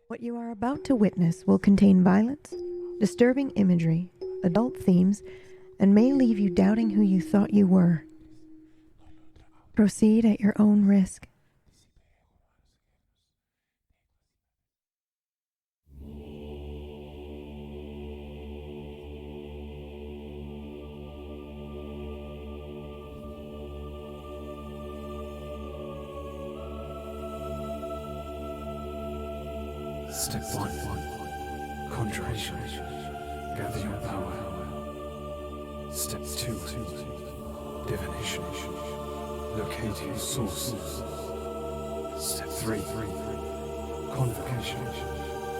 What you are about to witness will contain violence, disturbing imagery, adult themes, and may leave you doubting who you thought you were. Proceed at your own risk. Step 1. Conjuration. Gather your power. Step 2. Divination. Locate your source. Step 3. Convocation.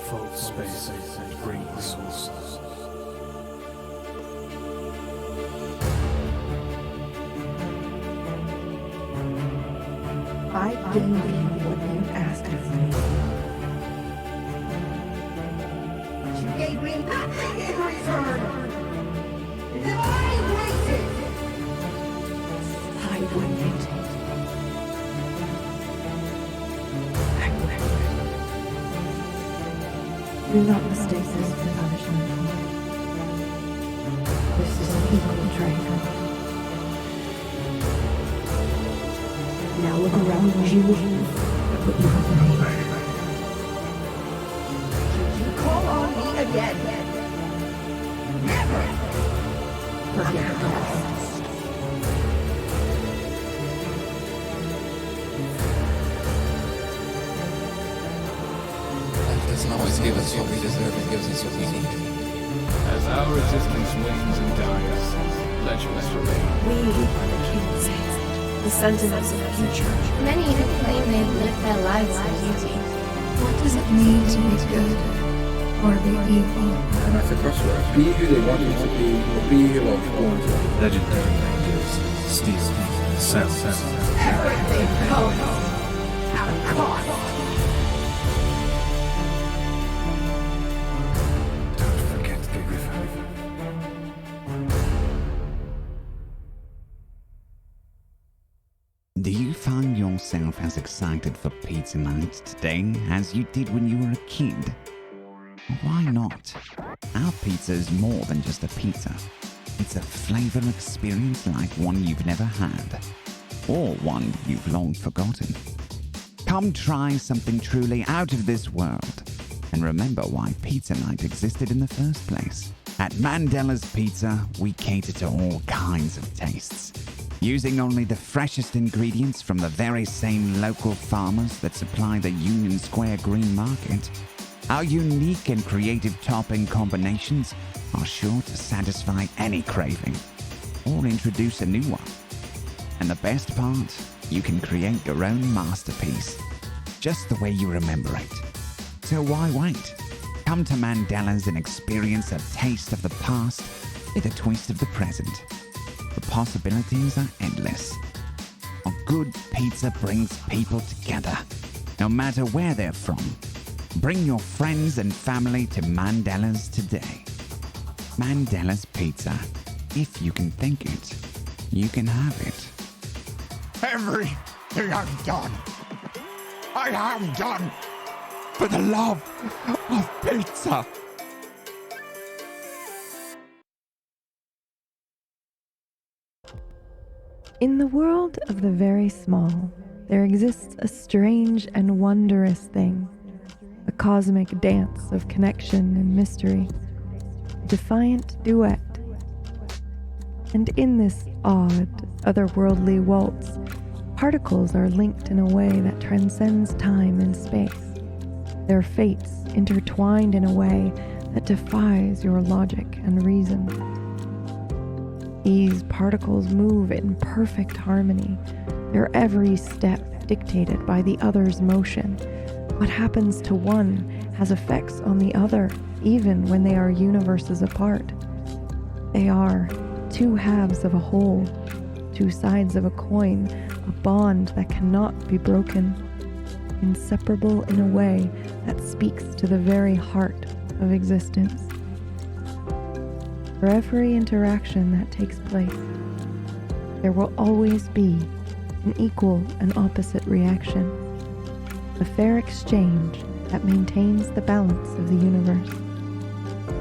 Fold space and bring the source. I gave you what you asked of me. You gave me nothing in return! And I waited! I waited. Do not mistake this for punishment. This is an equal trade. Now look around you at what you have made. You call on me again! Never forget the past. Life doesn't always give us what we deserve, it gives us what we need. As our existence wanes and dies, legends remain. We are the Kingmakers, the sentinels of the future. Many have claimed they've lived their lives in beauty. What does it mean to be good or be evil? And at the crossroads, be who they want you to be, or be who they're born to be. Legendary rangers, steal, sell. Everything comes at a cost! Don't forget the river. Do you find yourself as excited for pizza night today as you did when you were a kid? Why not? Our pizza is more than just a pizza. It's a flavor experience like one you've never had, or one you've long forgotten. Come try something truly out of this world, and remember why pizza night existed in the first place. At Mandela's Pizza, we cater to all kinds of tastes, using only the freshest ingredients from the very same local farmers that supply the Union Square Green Market. Our unique and creative topping combinations are sure to satisfy any craving, or introduce a new one. And the best part, you can create your own masterpiece, just the way you remember it. So why wait? Come to Mandela's and experience a taste of the past with a twist of the present. The possibilities are endless. A good pizza brings people together, no matter where they're from. Bring your friends and family to Mandela's today. Mandela's Pizza. If you can think it, you can have it. Everything I've done, I have done for the love of pizza. In the world of the very small, there exists a strange and wondrous thing. A cosmic dance of connection and mystery, a defiant duet. And in this odd, otherworldly waltz, particles are linked in a way that transcends time and space, their fates intertwined in a way that defies your logic and reason. These particles move in perfect harmony, their every step dictated by the other's motion. What happens to one has effects on the other, even when they are universes apart. They are two halves of a whole, two sides of a coin, a bond that cannot be broken, inseparable in a way that speaks to the very heart of existence. For every interaction that takes place, there will always be an equal and opposite reaction. A fair exchange that maintains the balance of the universe.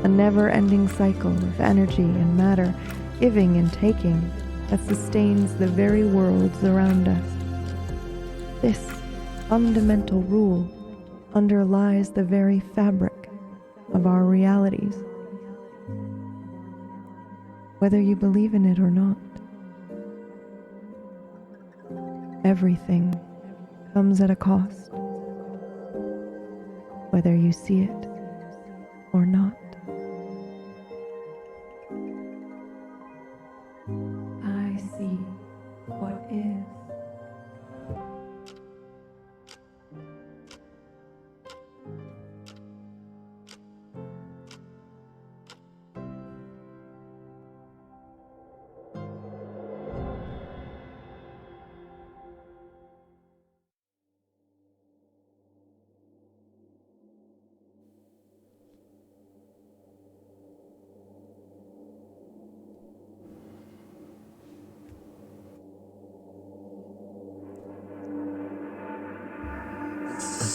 A never-ending cycle of energy and matter, giving and taking, that sustains the very worlds around us. This fundamental rule underlies the very fabric of our realities. Whether you believe in it or not, everything comes at a cost, whether you see it or not. I see what is.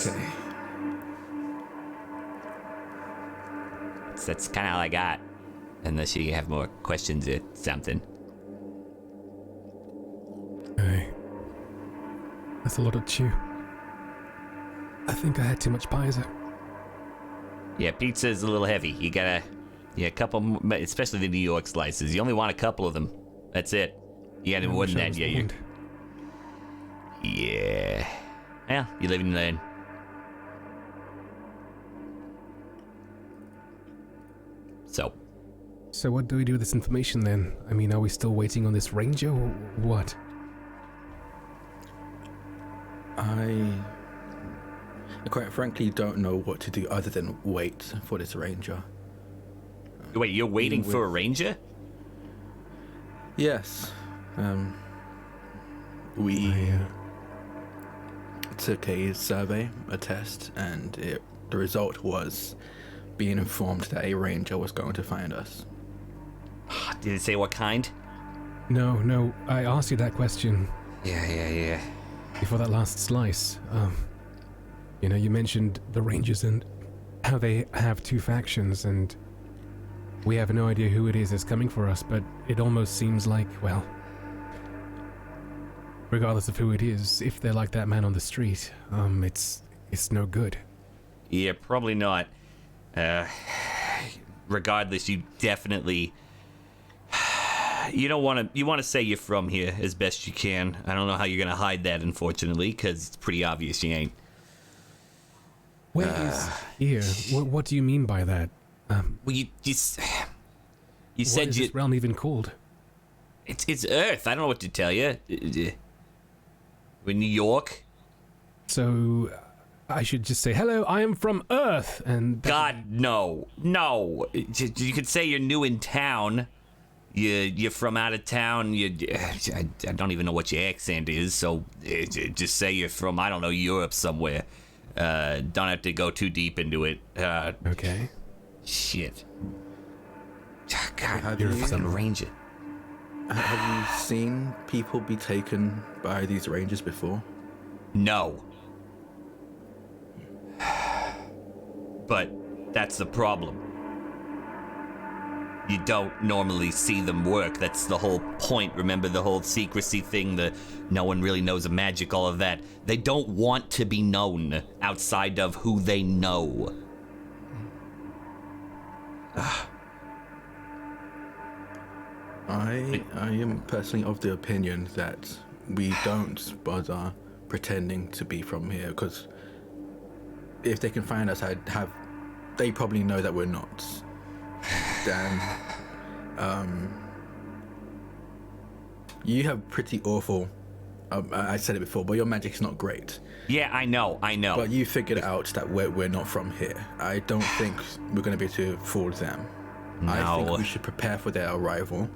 Okay. So that's kind of all I got. Unless you have more questions or something. Hey. That's a lot of chew. I think I had too much pie, is it? Yeah, pizza's a little heavy. You gotta... Yeah, a couple... Especially the New York slices. You only want a couple of them. That's it. You got any more than that, yeah, you... Yeah... Well, you live and learn. So what do we do with this information then? I mean, are we still waiting on this ranger or what? I quite frankly don't know what to do other than wait for this ranger. Wait, you're waiting for a ranger? Yes. We took a survey, a test, and the result was being informed that a ranger was going to find us. Did it say what kind? No, I asked you that question. Yeah. Before that last slice. You know, you mentioned the rangers and how they have two factions, and we have no idea who it is that's coming for us, but it almost seems like, well, regardless of who it is, if they're like that man on the street, it's no good. Yeah, probably not. Regardless, you definitely... You want to say you're from here as best you can. I don't know how you're going to hide that, unfortunately, because it's pretty obvious you ain't. Where is here? What do you mean by that? Well, you said what is this realm even called? It's Earth. I don't know what to tell you. We're New York. So I should just say, hello, I am from Earth, and... God, no. You could say you're new in town. You're from out of town. I don't even know what your accent is, so just say you're from, I don't know, Europe somewhere. Don't have to go too deep into it. Okay. Shit. God, You're fucking ranger. Have you seen people be taken by these rangers before? No. But that's the problem. You don't normally see them work. That's the whole point. Remember the whole secrecy thing, the no one really knows the magic, all of that. They don't want to be known outside of who they know. I am personally of the opinion that we don't bother pretending to be from here, because if they can find us, they probably know that we're not. Dan, you have pretty awful, I said it before, but your magic's not great. Yeah, I know. But you figured out that we're not from here. I don't think we're going to be able to fool them. No. I think we should prepare for their arrival.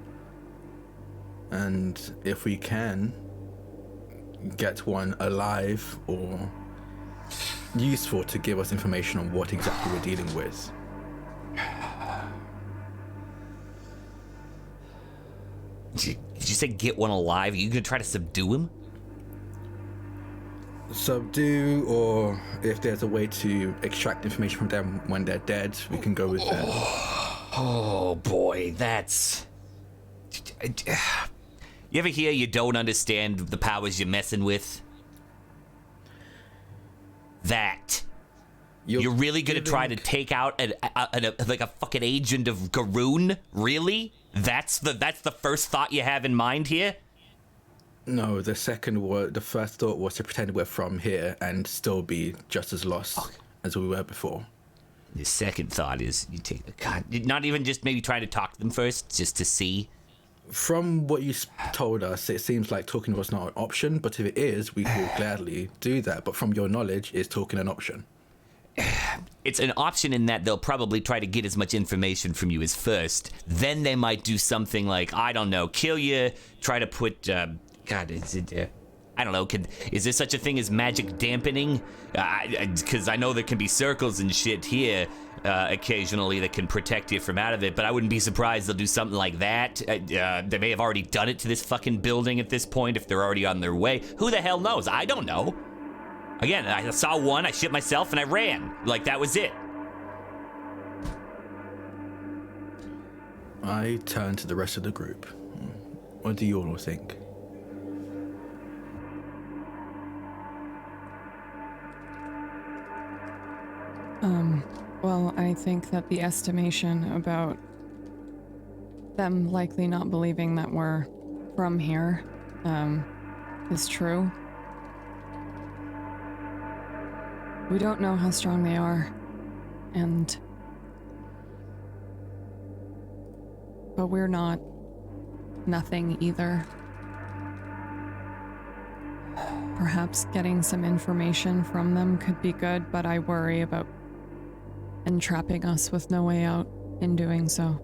And if we can get one alive or useful to give us information on what exactly we're dealing with. Did you say get one alive? Are you gonna try to subdue him? subdue, or if there's a way to extract information from them when they're dead, we can go with that. Oh boy, that's... You ever hear you don't understand the powers you're messing with? That. You're really gonna try to take out like a fucking agent of Garoon? Really? That's the first thought you have in mind here? No, the first thought was to pretend we're from here and still be just as lost as we were before. The second thought is you take the not even just maybe try to talk to them first, just to see. From what you told us, it seems like talking was not an option, but if it is, we will gladly do that. But from your knowledge, is talking an option? It's an option in that they'll probably try to get as much information from you as first. Then they might do something like, I don't know, kill you, try to put, is it, I don't know, is there such a thing as magic dampening? Because I know there can be circles and shit here occasionally that can protect you from out of it, but I wouldn't be surprised they'll do something like that. They may have already done it to this fucking building at this point if they're already on their way. Who the hell knows? I don't know. Again, I saw one, I shit myself, and I ran. Like, that was it. I turn to the rest of the group. What do you all think? Well, I think that the estimation about them likely not believing that we're from here, is true. We don't know how strong they are, but we're not nothing either. Perhaps getting some information from them could be good, but I worry about entrapping us with no way out in doing so.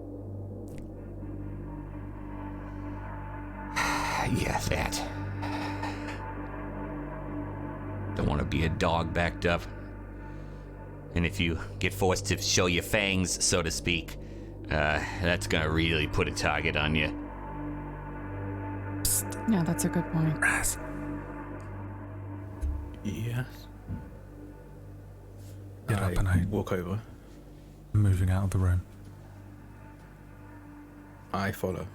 Yeah, that. Don't want to be a dog backed up. And if you get forced to show your fangs, so to speak, that's gonna really put a target on you. Yeah, that's a good point. Yes. Get up and I walk over. Moving out of the room. I follow.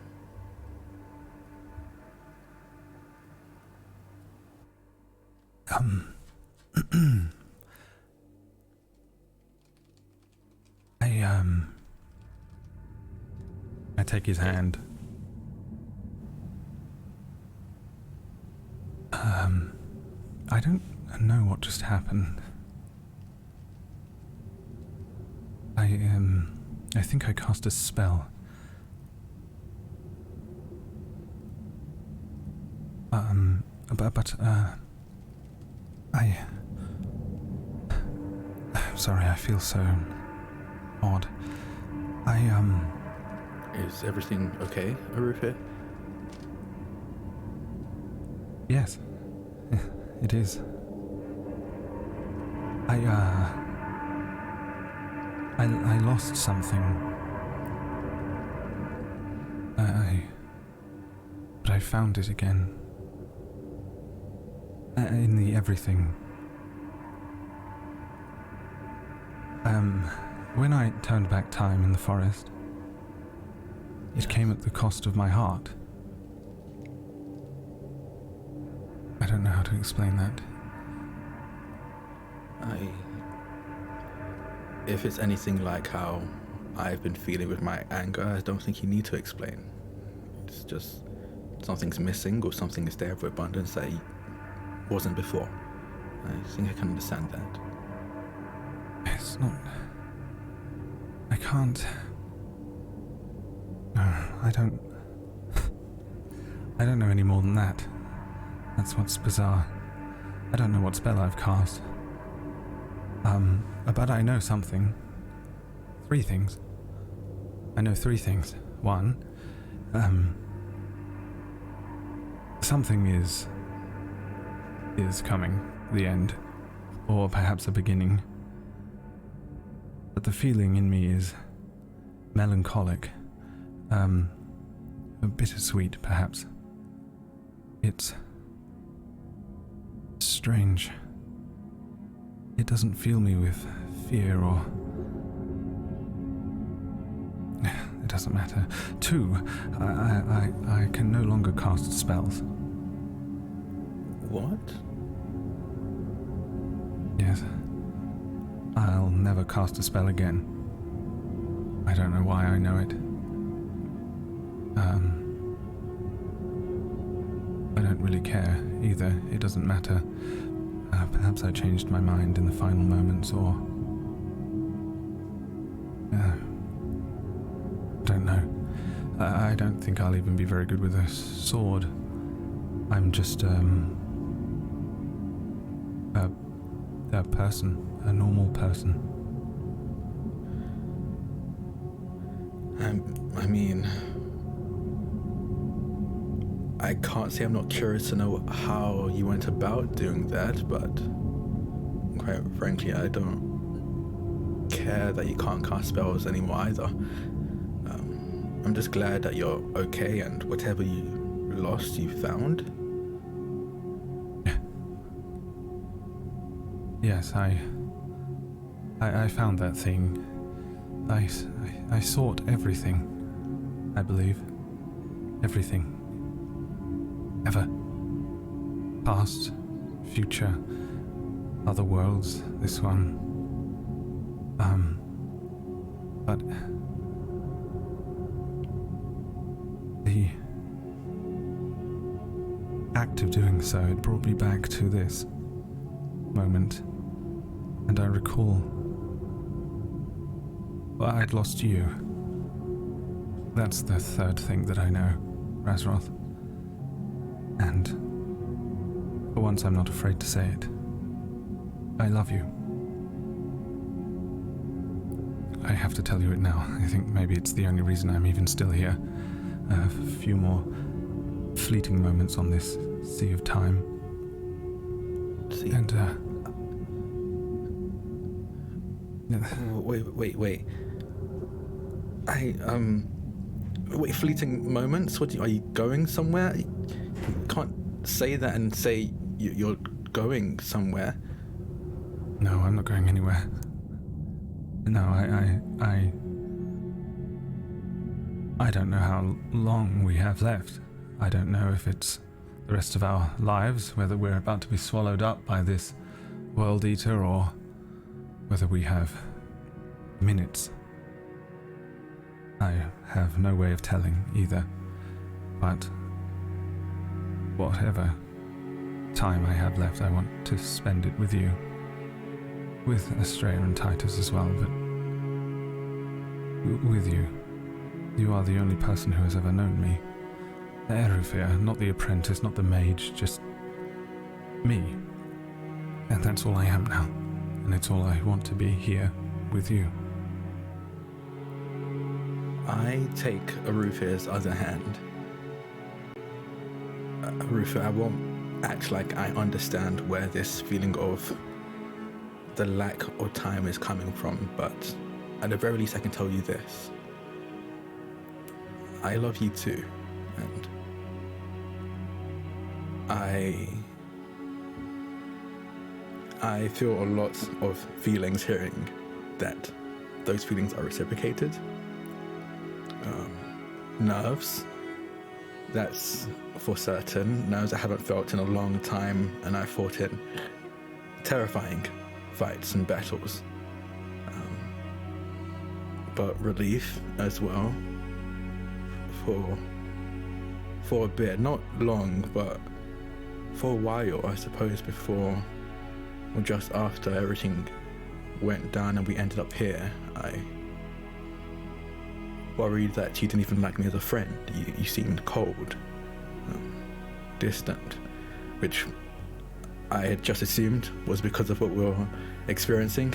I take his hand. I don't know what just happened. I think I cast a spell. Sorry, I feel so odd. Is everything okay, Arufe? Yes, it is. I lost something. But I found it again. In the everything. When I turned back time in the forest, it came at the cost of my heart. I don't know how to explain that. If it's anything like how I've been feeling with my anger, I don't think you need to explain. It's just something's missing or something is there for abundance that wasn't before. I think I can understand that. It's not... I can't... No, I don't know any more than that. That's what's bizarre. I don't know what spell I've cast. But I know something. 3 things. I know 3 things. 1, something is coming. The end. Or perhaps a beginning. But the feeling in me is melancholic. Bittersweet, perhaps. It's strange. It doesn't fill me with fear or... It doesn't matter. 2, I can no longer cast spells. What? Yes. I'll never cast a spell again. I don't know why I know it. I don't really care either. It doesn't matter. Perhaps I changed my mind in the final moments, or... don't know. I don't think I'll even be very good with a sword. I'm just, a person. A normal person. I mean... I can't say I'm not curious to know how you went about doing that, but quite frankly, I don't care that you can't cast spells anymore either. I'm just glad that you're okay and whatever you lost, you found. Yes, I found that thing. I sought everything, I believe. Everything. Ever. Past, future, other worlds, this one. But the act of doing so, it brought me back to this moment, and I recall I'd lost you. That's the third thing that I know, Razroth. And for once I'm not afraid to say it. I love you. I have to tell you it now. I think maybe it's the only reason I'm even still here. A few more fleeting moments on this sea of time. And, Wait. Wait, fleeting moments? Are you going somewhere? You can't say that and say you're going somewhere. No, I'm not going anywhere. No, I don't know how long we have left. I don't know if it's the rest of our lives, whether we're about to be swallowed up by this world eater, or whether we have minutes. I have no way of telling either, but whatever time I have left, I want to spend it with you. With Estrella and Titus as well, but with you. You are the only person who has ever known me. Erufir, not the apprentice, not the mage, just me. And that's all I am now. And it's all I want to be here with you. I take Erufir's other hand. Erufir, I won't act like I understand where this feeling of the lack of time is coming from, but at the very least I can tell you this. I love you too, and I feel a lot of feelings hearing that those feelings are reciprocated. Nerves, that's for certain. Nerves I haven't felt in a long time, and I fought in terrifying fights and battles. But relief as well for a bit, not long, but for a while, I suppose, before or just after everything went down and we ended up here. I worried that you didn't even like me as a friend. You seemed cold, distant, which I had just assumed was because of what we were experiencing.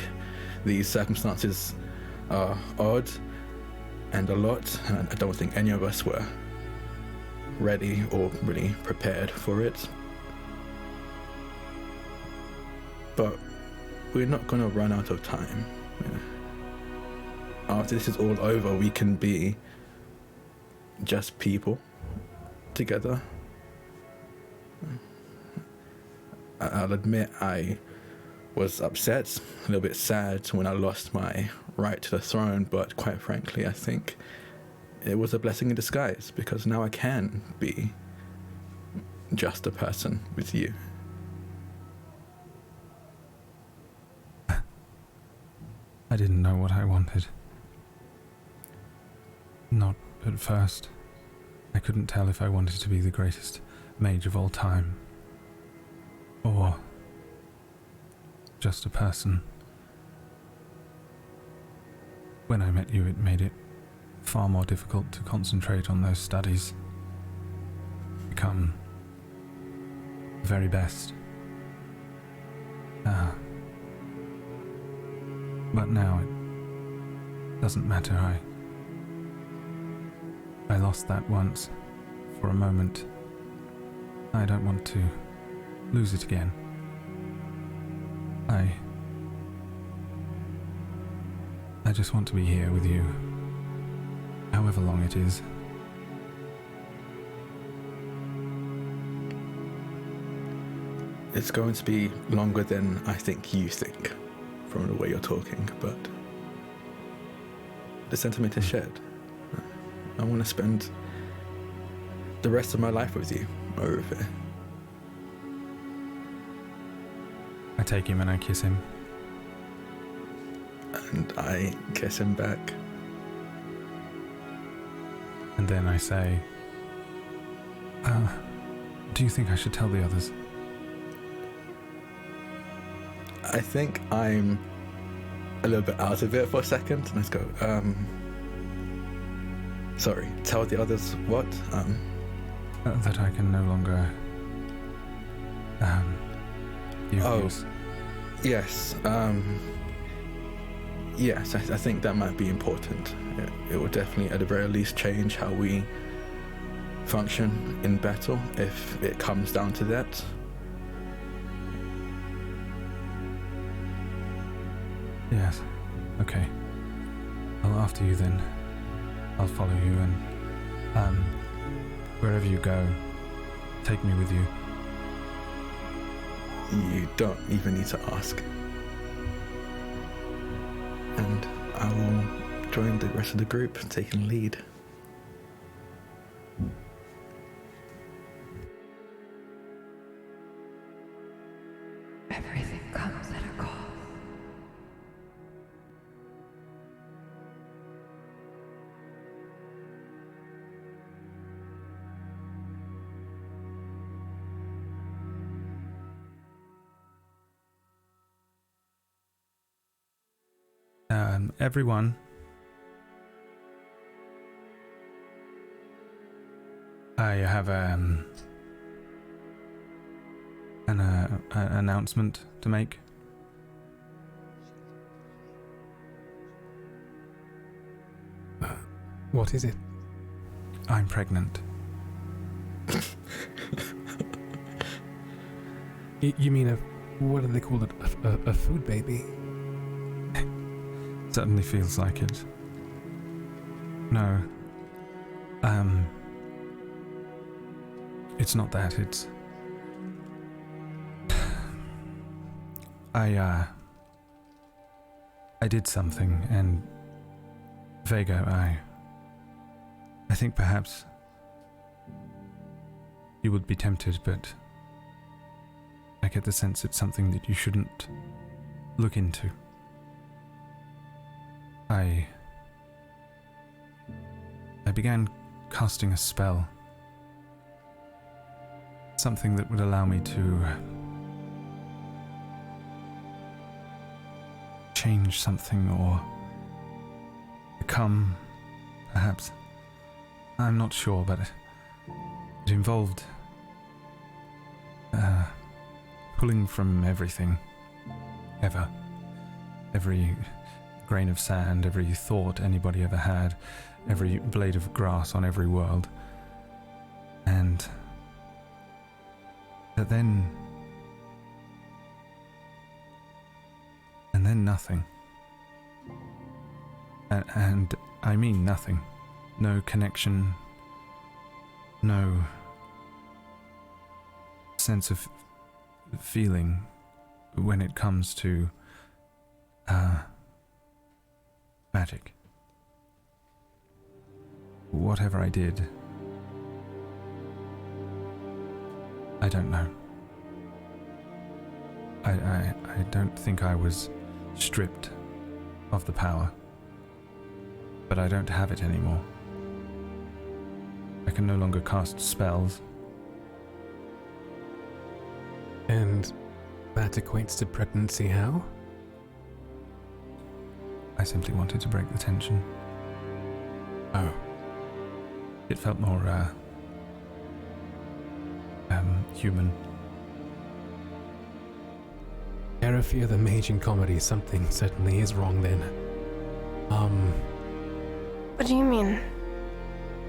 These circumstances are odd and a lot, and I don't think any of us were ready or really prepared for it. But we're not going to run out of time. After this is all over, we can be just people together. I'll admit I was upset, a little bit sad when I lost my right to the throne, but quite frankly, I think it was a blessing in disguise, because now I can be just a person with you. I didn't know what I wanted. Not at first. I couldn't tell if I wanted to be the greatest mage of all time, or just a person. When I met you, it made it far more difficult to concentrate on those studies, become the very best. But now it doesn't matter. I lost that once, for a moment. I don't want to lose it again. I just want to be here with you, however long it is. It's going to be longer than I think you think, from the way you're talking, but the sentiment is shared. I want to spend the rest of my life with you over here. I take him and I kiss him. And I kiss him back. And then I say, do you think I should tell the others? I think I'm a little bit out of it for a second, and let's go, sorry, tell the others what? That I can no longer, use. Yes, yes, I think that might be important. It will definitely, at the very least, change how we function in battle, if it comes down to that. Yes, okay. Well, after you then, I'll follow you, and, wherever you go, take me with you. You don't even need to ask. And I will join the rest of the group, taking lead. Everything comes at a cost. Everyone, I have an announcement to make. What is it? I'm pregnant. You mean what do they call it? A food baby? Certainly feels like it. No. It's not that, it's... I did something, and Vega, I think perhaps you would be tempted, but I get the sense it's something that you shouldn't look into. I began casting a spell. Something that would allow me to change something or become, perhaps. I'm not sure, but it involved pulling from everything, ever. Every grain of sand, every thought anybody ever had, every blade of grass on every world. And then nothing. And I mean nothing. No connection, no sense of feeling when it comes to magic, whatever I did, I don't know. I don't think I was stripped of the power, but I don't have it anymore. I can no longer cast spells. And that equates to pregnancy how? I simply wanted to break the tension. Oh. It felt more, human. Erafia the mage in comedy, something certainly is wrong then. What do you mean?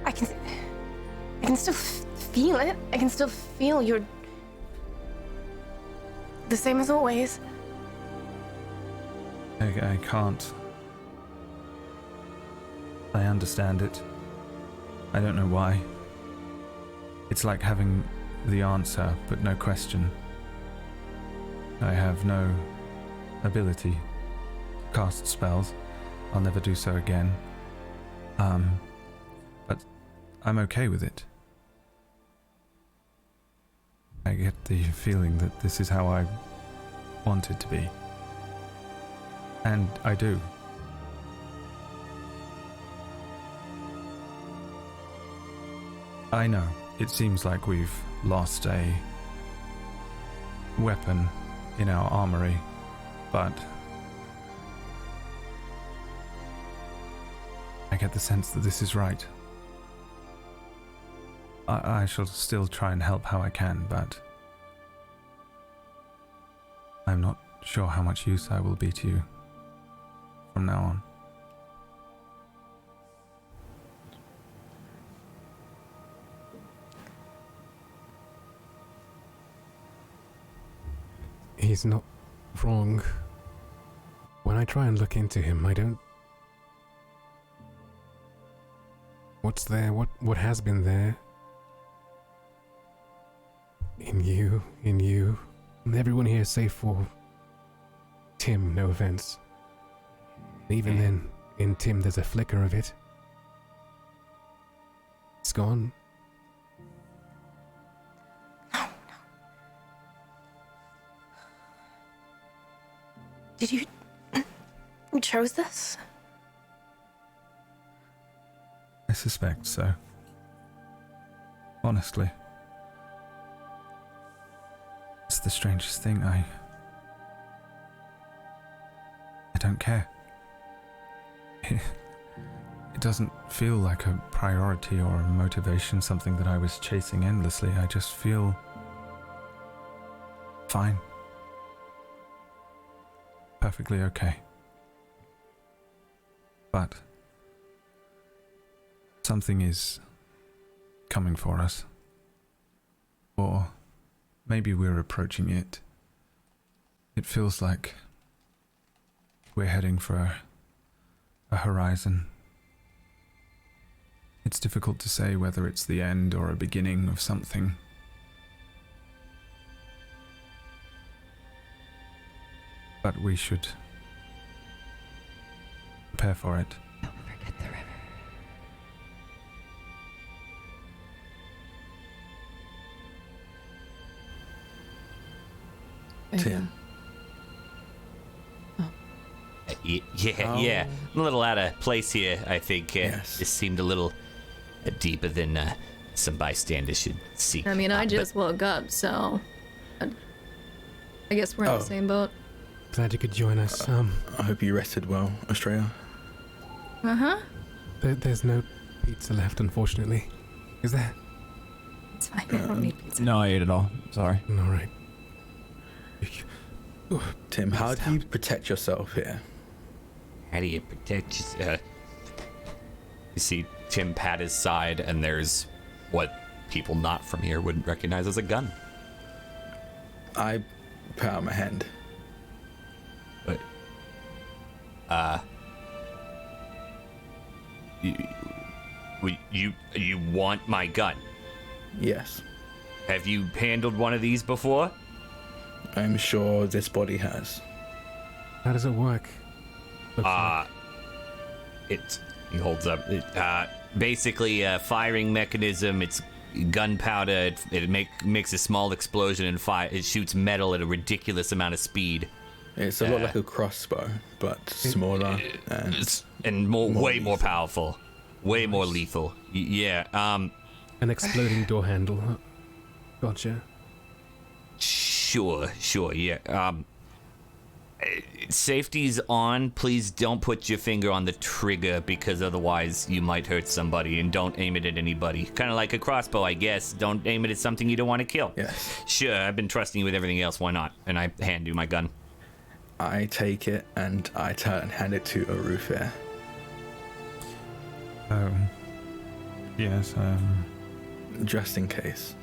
I can still feel it. I can still feel you're the same as always. I can't. I understand it. I don't know why. It's like having the answer, but no question. I have no ability to cast spells. I'll never do so again. But I'm okay with it. I get the feeling that this is how I want it to be. And I do. I know, it seems like we've lost a weapon in our armory, but I get the sense that this is right. I shall still try and help how I can, but I'm not sure how much use I will be to you from now on. He's not wrong. When I try and look into him, I don't... What's there? What has been there? In you, and everyone here save for Tim, no offense. Even then, in Tim there's a flicker of it. It's gone. Did you chose this? I suspect so. Honestly. It's the strangest thing. I don't care. It doesn't feel like a priority or a motivation, something that I was chasing endlessly. I just feel fine. Perfectly okay. But something is coming for us. Or maybe we're approaching it. It feels like we're heading for a horizon. It's difficult to say whether it's the end or a beginning of something. But we should prepare for it. Don't forget the river. Tim. Yeah. I'm a little out of place here, I think. Yes. This seemed a little deeper than some bystanders should see. I mean, I just woke up, so I guess we're in the same boat. Glad you could join us. I hope you rested well, Estrella. Uh-huh. There's no pizza left, unfortunately. Is there? It's fine. I don't need pizza. No, I ate it all. Sorry. All right. Tim, how do you protect yourself here? How do you protect yourself? You see Tim pat his side, and there's what people not from here wouldn't recognize as a gun. I put out my hand. But, you want my gun? Yes. Have you handled one of these before? I'm sure this body has. How does it work? He holds up. Basically, a firing mechanism. It's gunpowder. It makes a small explosion and fire. It shoots metal at a ridiculous amount of speed. It's a lot like a crossbow, but smaller and way more powerful, way more lethal. Yeah. An exploding door handle. Gotcha. Sure. Yeah. Safety's on. Please don't put your finger on the trigger because otherwise you might hurt somebody, and don't aim it at anybody. Kind of like a crossbow, I guess. Don't aim it at something you don't want to kill. Yes. Sure, I've been trusting you with everything else. Why not? And I hand you my gun. I take it and I turn and hand it to Arufir. Yes, just in case.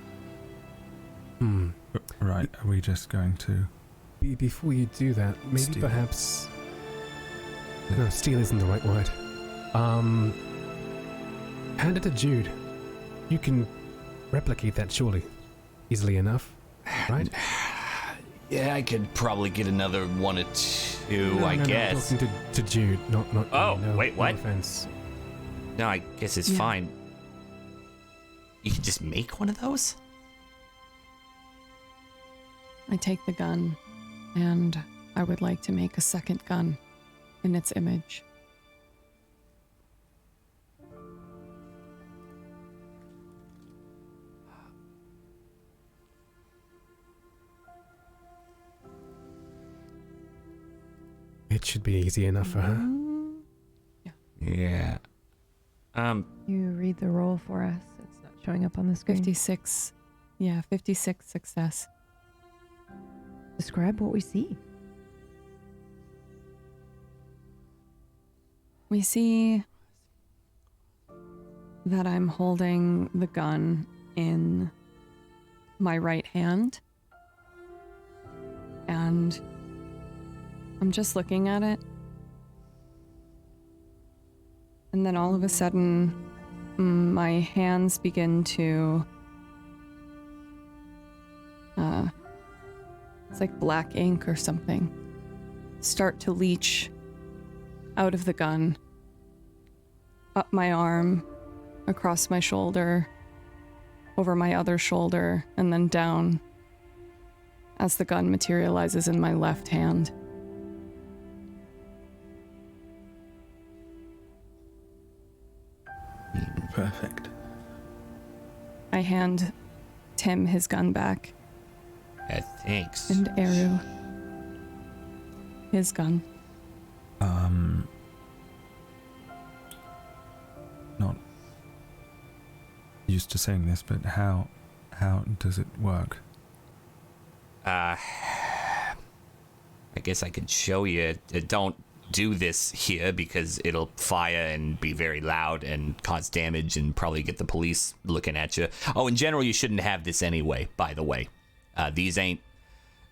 Right, are we just going to... Before you do that, maybe Steal. perhaps... No, steal isn't the right word. Hand it to Jude. You can replicate that surely. Easily enough, right? Yeah, I could probably get another one or two, No, I I'm guess. talking to Jude, not Oh, no, wait, what? No offense. No, I guess it's fine. You could just make one of those? I take the gun, and I would like to make a second gun in its image. It should be easy enough for her. Yeah. You read the roll for us. It's not showing up on the screen. 56. Yeah, 56 success. Describe what we see. We see that I'm holding the gun in my right hand. And I'm just looking at it. And then all of a sudden, my hands begin to... it's like black ink or something. Start to leach out of the gun, up my arm, across my shoulder, over my other shoulder, and then down as the gun materializes in my left hand. Perfect. I hand Tim his gun back. Thanks. And Eru his gun. Not used to saying this, but how does it work? I guess I could show you. Don't do this here because it'll fire and be very loud and cause damage and probably get the police looking at you. Oh, in general, you shouldn't have this anyway, by the way. These ain't...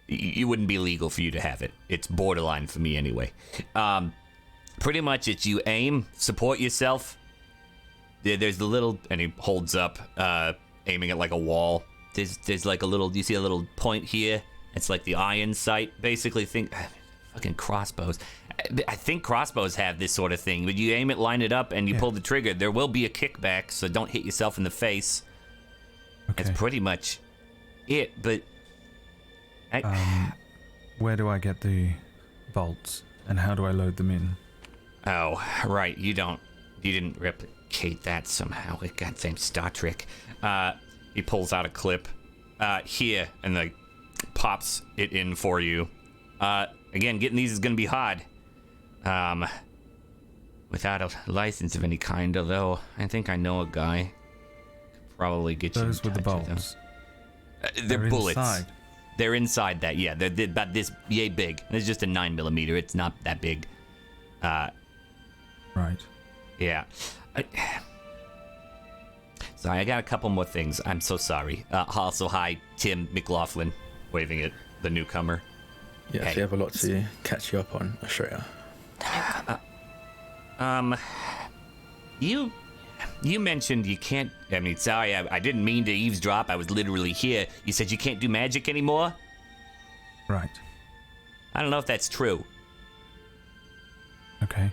You wouldn't be legal for you to have it. It's borderline for me anyway. Pretty much it's you aim, support yourself. There's the little... And he holds up, aiming at like a wall. There's like a little... You see a little point here? It's like the iron sight. Basically, think... Fucking crossbows. I think crossbows have this sort of thing. But you aim it, line it up, and you pull the trigger. There will be a kickback, so don't hit yourself in the face. Okay. That's pretty much it, but... Where do I get the bolts, and how do I load them in? Oh, right. You didn't replicate that somehow. It goddamn Star Trek. He pulls out a clip. Here, and like pops it in for you. Again, getting these is gonna be hard. Without a license of any kind, although I think I know a guy. Could probably get you in Those with the touch with bolts. They're bullets. Inside. They're inside that, yeah. They're about this yay big. It's just a 9mm. It's not that big. Right. Yeah. Sorry, I got a couple more things. I'm so sorry. Also, hi, Tim McLaughlin, waving at the newcomer. Yes, Hey. we have a lot to catch you up on, Australia. You mentioned you can't... I mean, sorry, I didn't mean to eavesdrop. I was literally here. You said you can't do magic anymore? Right. I don't know if that's true. Okay.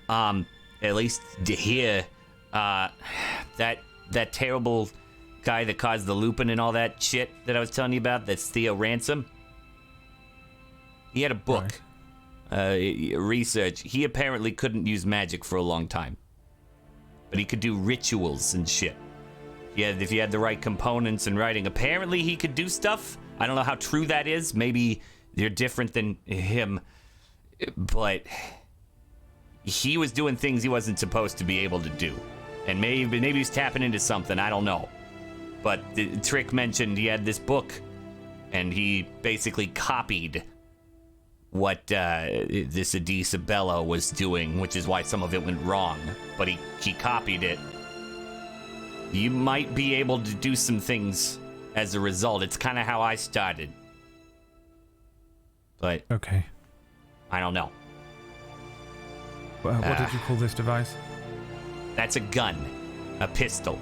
At least to hear, that terrible guy that caused the Lupin and all that shit that I was telling you about, that's Theo Ransom. He had a book, research. He apparently couldn't use magic for a long time, but he could do rituals and shit. Yeah, if he had the right components and writing, apparently he could do stuff. I don't know how true that is. Maybe you're different than him, but he was doing things he wasn't supposed to be able to do, and maybe he's tapping into something. I don't know. But the Trick mentioned he had this book, and he basically copied what this Adisabella was doing, which is why some of it went wrong. But he copied it. You might be able to do some things as a result. It's kind of how I started. But okay, I don't know. What did you call this device? That's a gun, a pistol.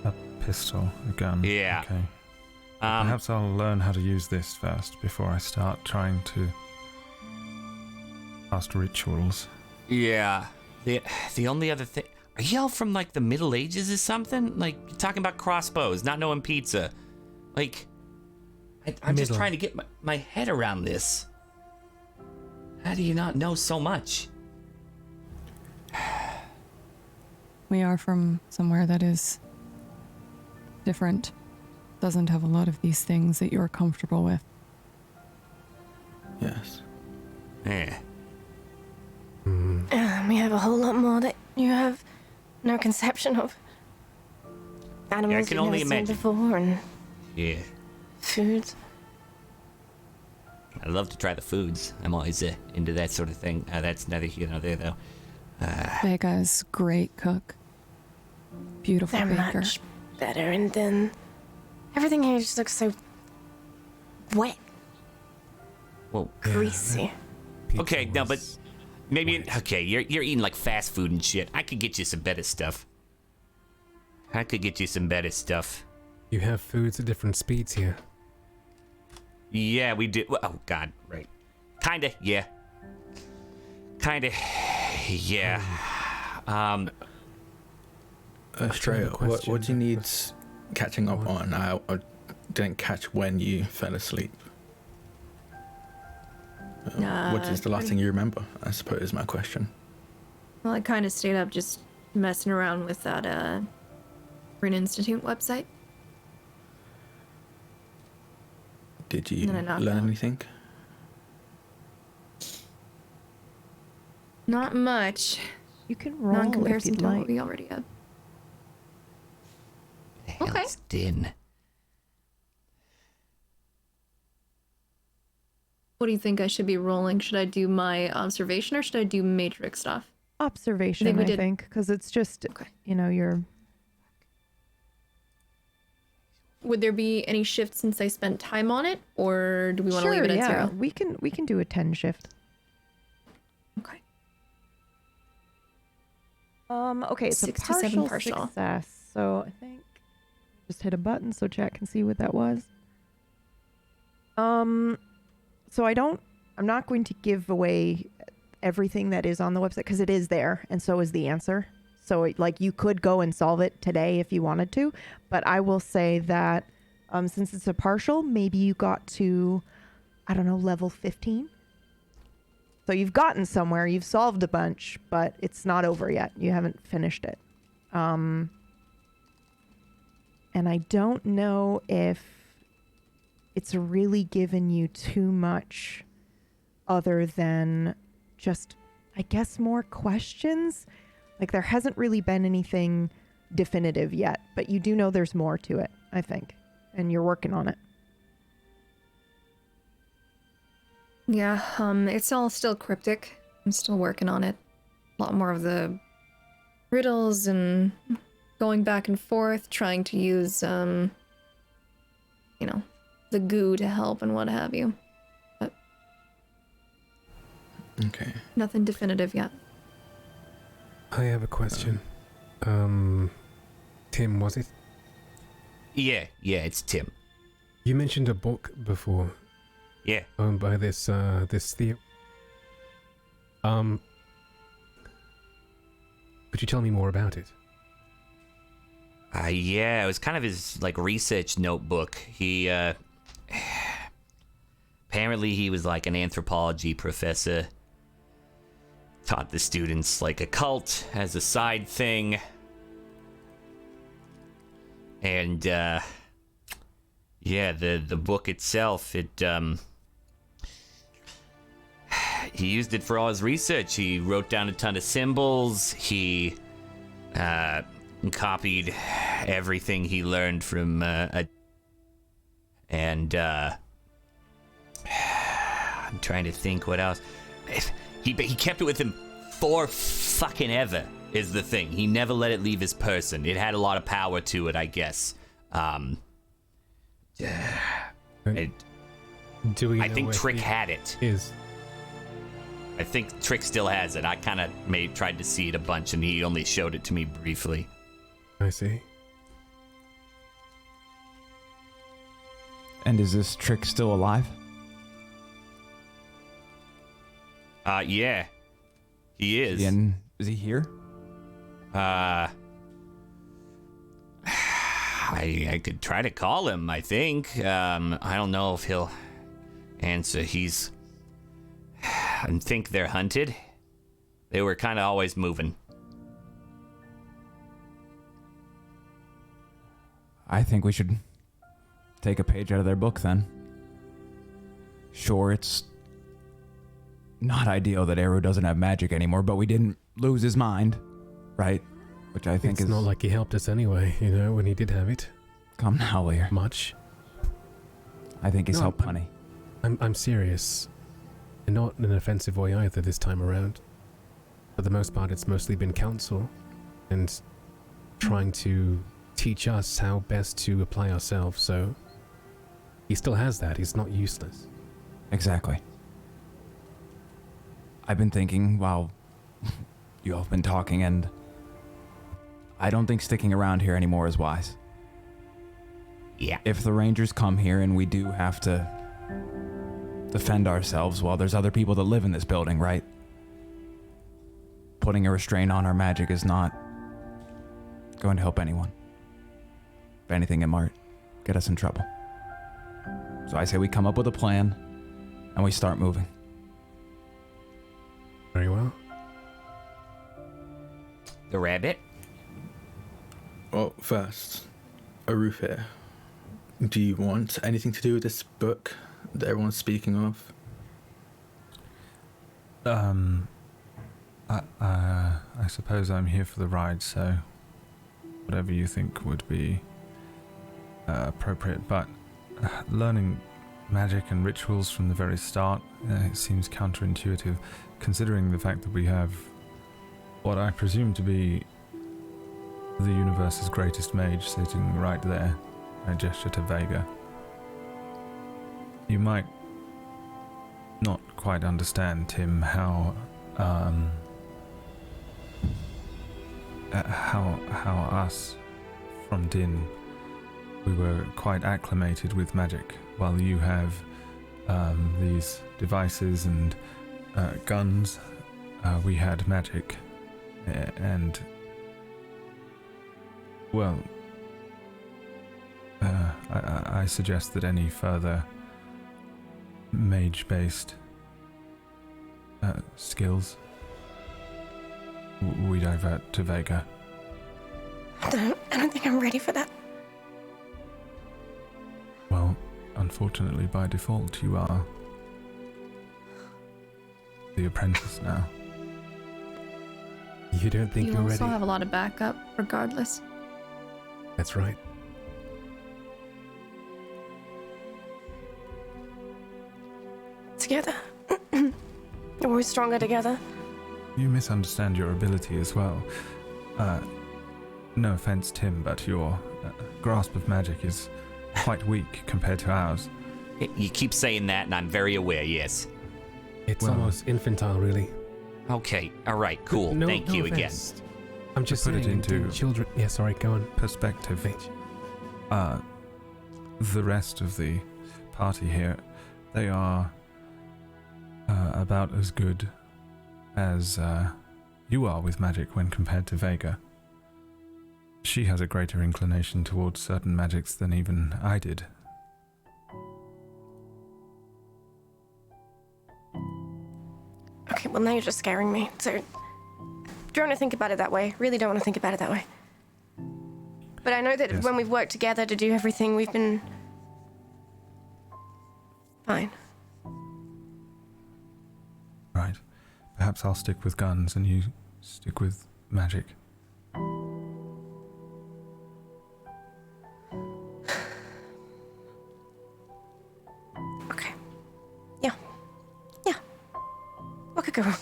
A pistol, a gun. Yeah. Okay. Perhaps I'll learn how to use this first before I start trying to cast rituals. Yeah. The only other thing... Are y'all from, like, the Middle Ages or something? Like, you're talking about crossbows, not knowing pizza. Like, I'm just trying to get my head around this. How do you not know so much? We are from somewhere that is different. Doesn't have a lot of these things that you're comfortable with. Yes. Yeah. We have a whole lot more that you have no conception of. Animals Yeah, I can you've only never seen imagine. before, and Yeah. food. I love to try the foods. I'm always into that sort of thing. That's neither here nor there, though. Becca's great cook. Beautiful They're baker. much better, and then everything here just looks so wet, Well, greasy. okay, no, but maybe okay. You're eating like fast food and shit. I could get you some better stuff. You have foods at different speeds here. Yeah, we do. Oh God, right. Kinda, yeah. Kinda, yeah. Australia, what do you need catching up on? I didn't catch when you fell asleep. What is the last thing you remember? I suppose is my question. Well, I kind of stayed up just messing around with that Rune Institute website. Did you And then I knocked learn out. anything? Not much. You can Not roll in if comparison you'd to like. what we already had. Okay. It's din. What do you think I should be rolling? Should I do my observation or should I do matrix stuff? Observation, I think, because it's just, you're... Would there be any shift since I spent time on it, or do we want to leave it at zero? We can do a 10 shift. Okay. Okay, it's 6 a to 7 partial partial. success. So I think just hit a button so chat can see what that was. So I'm not going to give away everything that is on the website because it is there, and so is the answer. So you could go and solve it today if you wanted to, but I will say that since it's a partial, maybe you got to, I don't know, level 15. So you've gotten somewhere, you've solved a bunch, but it's not over yet. You haven't finished it. And I don't know if it's really given you too much other than just, I guess, more questions. Like, there hasn't really been anything definitive yet, but you do know there's more to it, I think, and you're working on it. Yeah, it's all still cryptic. I'm still working on it. A lot more of the riddles and going back and forth, trying to use, the goo to help and what have you. But okay. Nothing definitive yet. I have a question. Tim, was it? Yeah, it's Tim. You mentioned a book before. Yeah. Owned by this Theo. Could you tell me more about it? Yeah, it was kind of his like research notebook. He apparently he was like an anthropology professor. Taught the students like occult as a side thing. And yeah, the book itself, he used it for all his research. He wrote down a ton of symbols. He copied everything he learned from I'm trying to think what else. He kept it with him for fucking ever is the thing. He never let it leave his person. It had a lot of power to it, I guess. I think Trick had it. I think Trick still has it. I kind of tried to see it a bunch, and he only showed it to me briefly. I see. And is this Trick still alive? Yeah. He is. Is he here? I could try to call him, I think. I don't know if he'll answer. I think they're hunted. They were kind of always moving. I think we should take a page out of their book then. Sure, it's not ideal that Eru doesn't have magic anymore, but we didn't lose his mind, right? Which I think it's not like he helped us anyway, when he did have it. Come now, Leah. Much. I think he's helped plenty. I'm serious. And not in an offensive way either this time around. For the most part, it's mostly been counsel and trying to teach us how best to apply ourselves, so he still has that. He's not useless. Exactly. I've been thinking while you all have been talking, and I don't think sticking around here anymore is wise. Yeah. If the Rangers come here and we do have to defend ourselves, well, there's other people that live in this building, right? Putting a restraint on our magic is not going to help anyone. If anything, it might get us in trouble. So I say we come up with a plan and we start moving. Very well. The rabbit? Well, first, Aruf here. Do you want anything to do with this book that everyone's speaking of? I suppose I'm here for the ride, so whatever you think would be appropriate, but learning magic and rituals from the very start, it seems counterintuitive, considering the fact that we have what I presume to be the universe's greatest mage sitting right there. I gesture to Vega. You might not quite understand, Tim, how us from Din, we were quite acclimated with magic, while you have these devices and guns. We had magic, and well, I suggest that any further mage-based skills we divert to Vega. I don't think I'm ready for that. Well, unfortunately, by default, you are the apprentice now. You don't think you're You ready? also have a lot of backup, regardless. That's right. Together. We're stronger together. You misunderstand your ability as well. No offense, Tim, but your grasp of magic is quite weak compared to ours. You keep saying that, and I'm very aware, yes. It's almost infantile, really. Okay, alright, cool. No, Thank no you offense. again. I'm just to put saying, it into children. Yeah, sorry, go on. Perspective. the rest of the party here, they are about as good as you are with magic when compared to Vega. She has a greater inclination towards certain magics than even I did. Okay, well now you're just scaring me. So, don't want to think about it that way. Really don't want to think about it that way. But I know that Yes. when we've worked together to do everything, we've been fine. Right. Perhaps I'll stick with guns and you stick with magic. Okay. Yeah. Yeah. What could go wrong?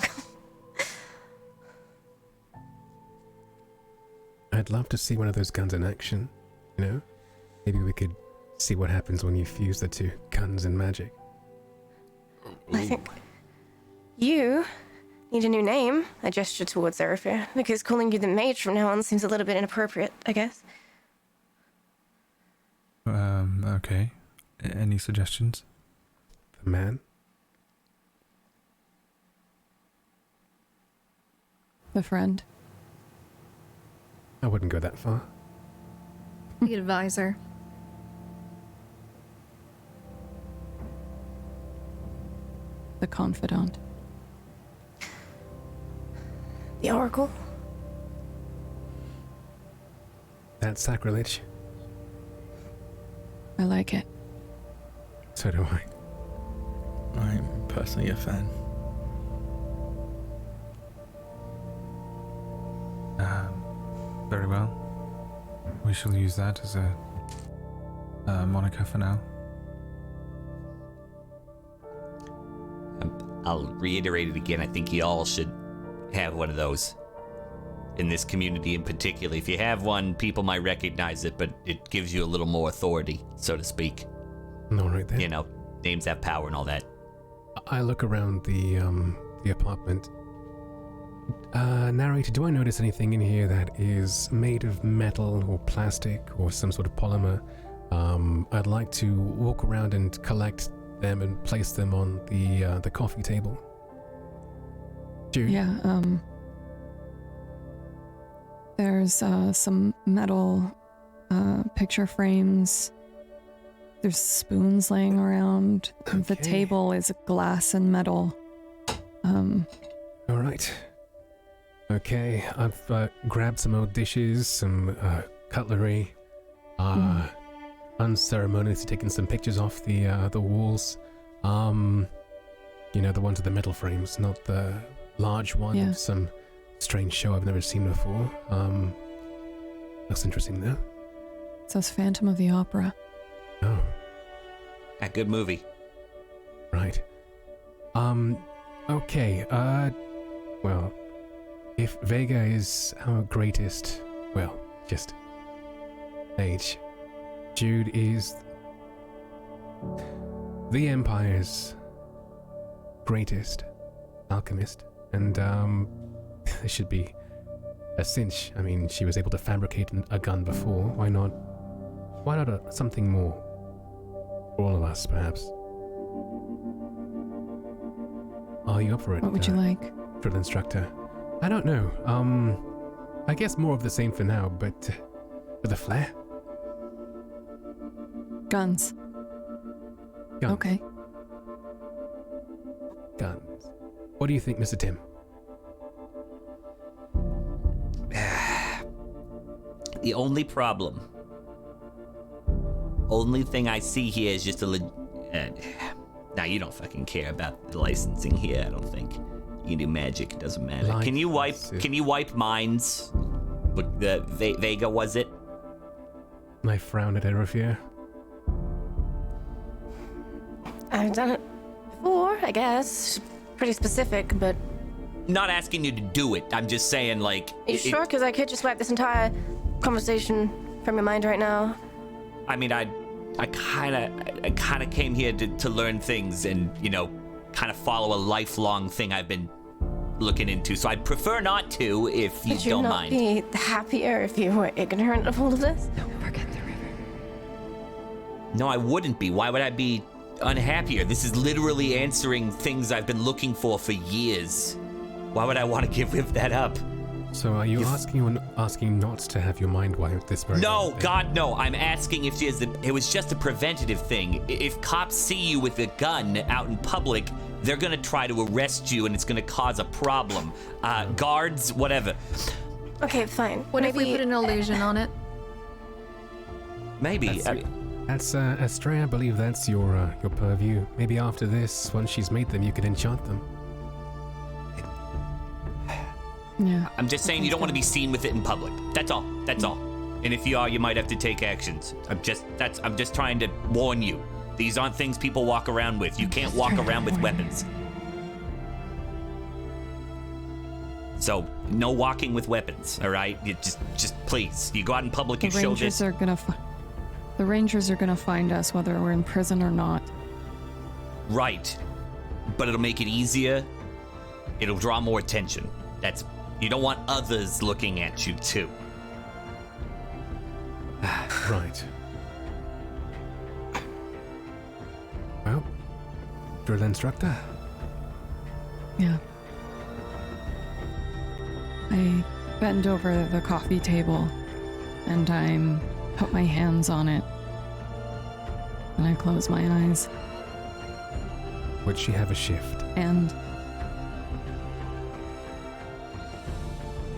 I'd love to see one of those guns in action, you know? Maybe we could see what happens when you fuse the two, guns and magic. I think you need a new name. I gesture towards Zerafir, because calling you the mage from now on seems a little bit inappropriate, I guess. Okay. Any suggestions? The man? The friend? I wouldn't go that far. The advisor. The confidant? The Oracle? That's sacrilege. I like it. So do I. I'm personally a fan. Very well. We shall use that as a moniker for now. I'll reiterate it again. I think you all should have one of those. In this community in particular. If you have one, people might recognize it, but it gives you a little more authority, so to speak. All right then. You know, names have power and all that. I look around the apartment. Narrated, do I notice anything in here that is made of metal or plastic or some sort of polymer? I'd like to walk around and collect them and place them on the coffee table. Jude? Yeah, there's some metal picture frames. There's spoons laying around. Okay. The table is glass and metal. All right. Okay, I've grabbed some old dishes, some cutlery, unceremoniously taken some pictures off the walls. You know, the ones with the metal frames, not the large one. Yeah. Some strange show I've never seen before. Looks interesting though. It says Phantom of the Opera. Oh, A good movie. right. Okay, well, if Vega is our greatest, well, just age, Jude is the Empire's greatest alchemist, and this should be a cinch. I mean, she was able to fabricate a gun before. Why not something more for all of us, perhaps? Are you up for it? What would you like? Drill instructor. I don't know. I guess more of the same for now, but with a flair. Guns. Guns. Okay. Guns. What do you think, Mr. Tim? The only problem, only thing I see here is just now you don't fucking care about the licensing here, I don't think. You can do magic, it doesn't matter. Can you wipe minds? With the Vega, was it? I frown at Erofir. I've done it before, I guess. Pretty specific, but... Not asking you to do it, I'm just saying, like... Are you sure? Because I could just wipe this entire conversation from your mind right now. I mean, I kind of came here to learn things and, you know, kind of follow a lifelong thing I've been looking into. So I'd prefer not to, if you don't mind. Would you not be happier if you were ignorant of all of this? Don't forget the river. No, I wouldn't be. Why would I be unhappier? This is literally answering things I've been looking for years. Why would I want to give that up? So are you asking not to have your mind wiped this very No, day? God, no. I'm asking if it was just a preventative thing. If cops see you with a gun out in public, they're gonna try to arrest you and it's gonna cause a problem. Guards, whatever. Okay, fine. What if we put an illusion on it? Maybe. That's Astray, I believe that's your purview. Maybe after this, once she's made them, you could enchant them. Yeah. I'm just saying you don't want to be seen with it in public. That's all. That's all. And if you are, you might have to take actions. I'm just trying to warn you. These aren't things people walk around with. You can't walk around with weapons. So no walking with weapons, all right? You just please. You go out in public, you show this. The Rangers are gonna find us whether we're in prison or not. Right. But it'll make it easier. It'll draw more attention. You don't want others looking at you too. Right. Well, drill instructor. Yeah. I bend over the coffee table and I put my hands on it and I close my eyes. Would she have a shift? And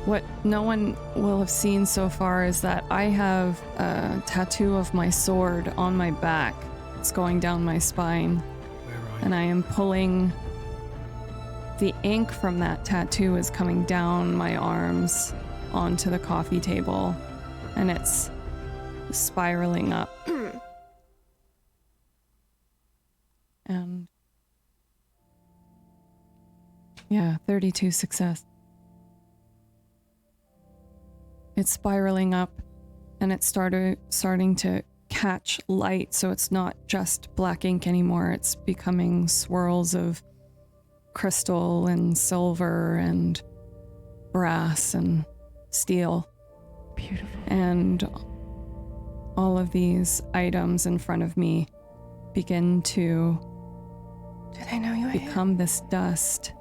what no one will have seen so far is that I have a tattoo of my sword on my back. It's going down my spine. And I am pulling. The ink from that tattoo is coming down my arms onto the coffee table. And it's spiraling up. And yeah, 32 success. It's spiraling up and it's starting to catch light, so it's not just black ink anymore. It's becoming swirls of crystal and silver and brass and steel. Beautiful. And all of these items in front of me begin to become this dust.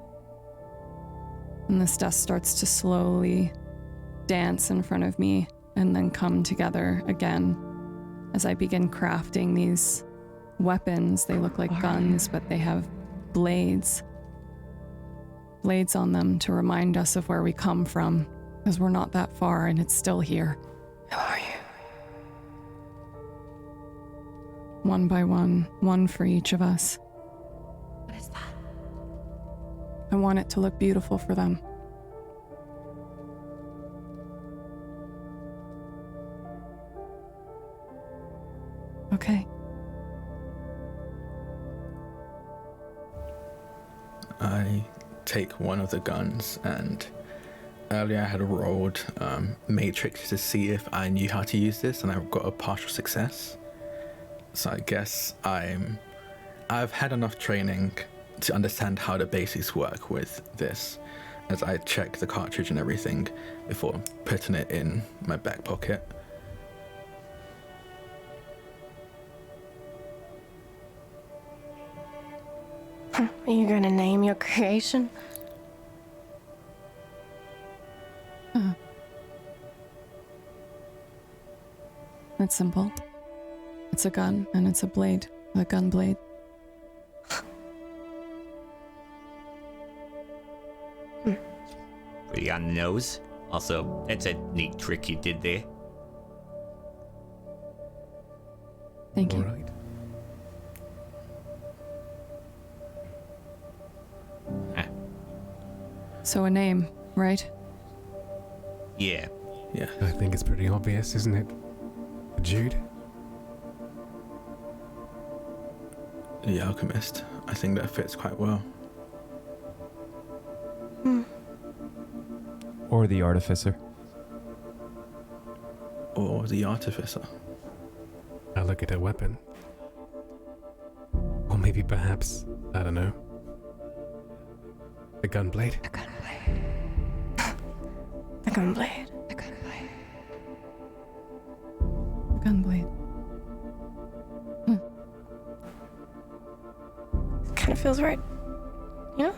And this dust starts to slowly dance in front of me and then come together again as I begin crafting these weapons. They look like guns, but they have blades on them to remind us of where we come from, because we're not that far and it's still here. Who are you? One by one for each of us. What is that? I want it to look beautiful for them. Okay. I take one of the guns, and earlier I had rolled Matrix to see if I knew how to use this, and I got a partial success. So I guess I've had enough training to understand how the basics work with this, as I check the cartridge and everything before putting it in my back pocket. Are you gonna name your creation? It's simple. It's a gun and it's a blade, a gun blade. Pretty on the nose. Also, that's a neat trick you did there. Thank you. All right. So a name, right? Yeah. Yeah. I think it's pretty obvious, isn't it? Jude? The Alchemist. I think that fits quite well. Or the Artificer. Or the Artificer. I look at a weapon. Or maybe perhaps, I don't know. The gunblade. The gunblade. Gunblade. feels right. You know?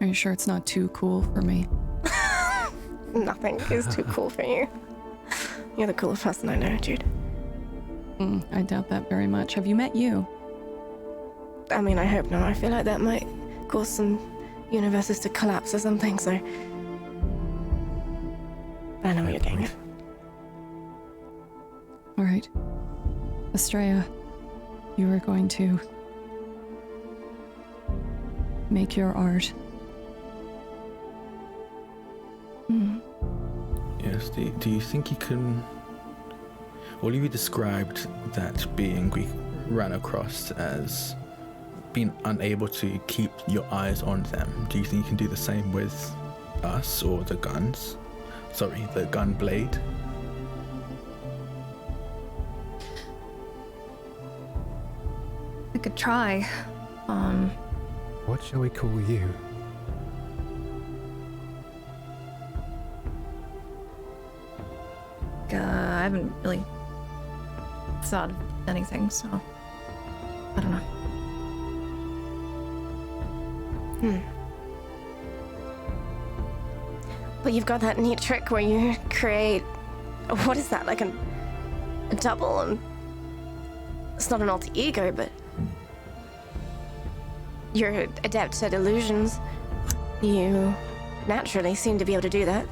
Are you sure it's not too cool for me? Nothing is too cool for you. You're the coolest person I know, Jude. I doubt that very much. Have you met you? I mean, I hope not. I feel like that might cause some universes to collapse or something, so... But I know what you're getting at. All right. Estrella, you are going to make your art. Yes, do you think you can... Well, you described that being we ran across as being unable to keep your eyes on them. Do you think you can do the same with us or the guns? Sorry, the gun blade? I could try. What shall we call you? I haven't really thought of anything, so I don't know. But you've got that neat trick where you create... What is that, like a double? And it's not an alter ego, but... You're adept at illusions. You naturally seem to be able to do that.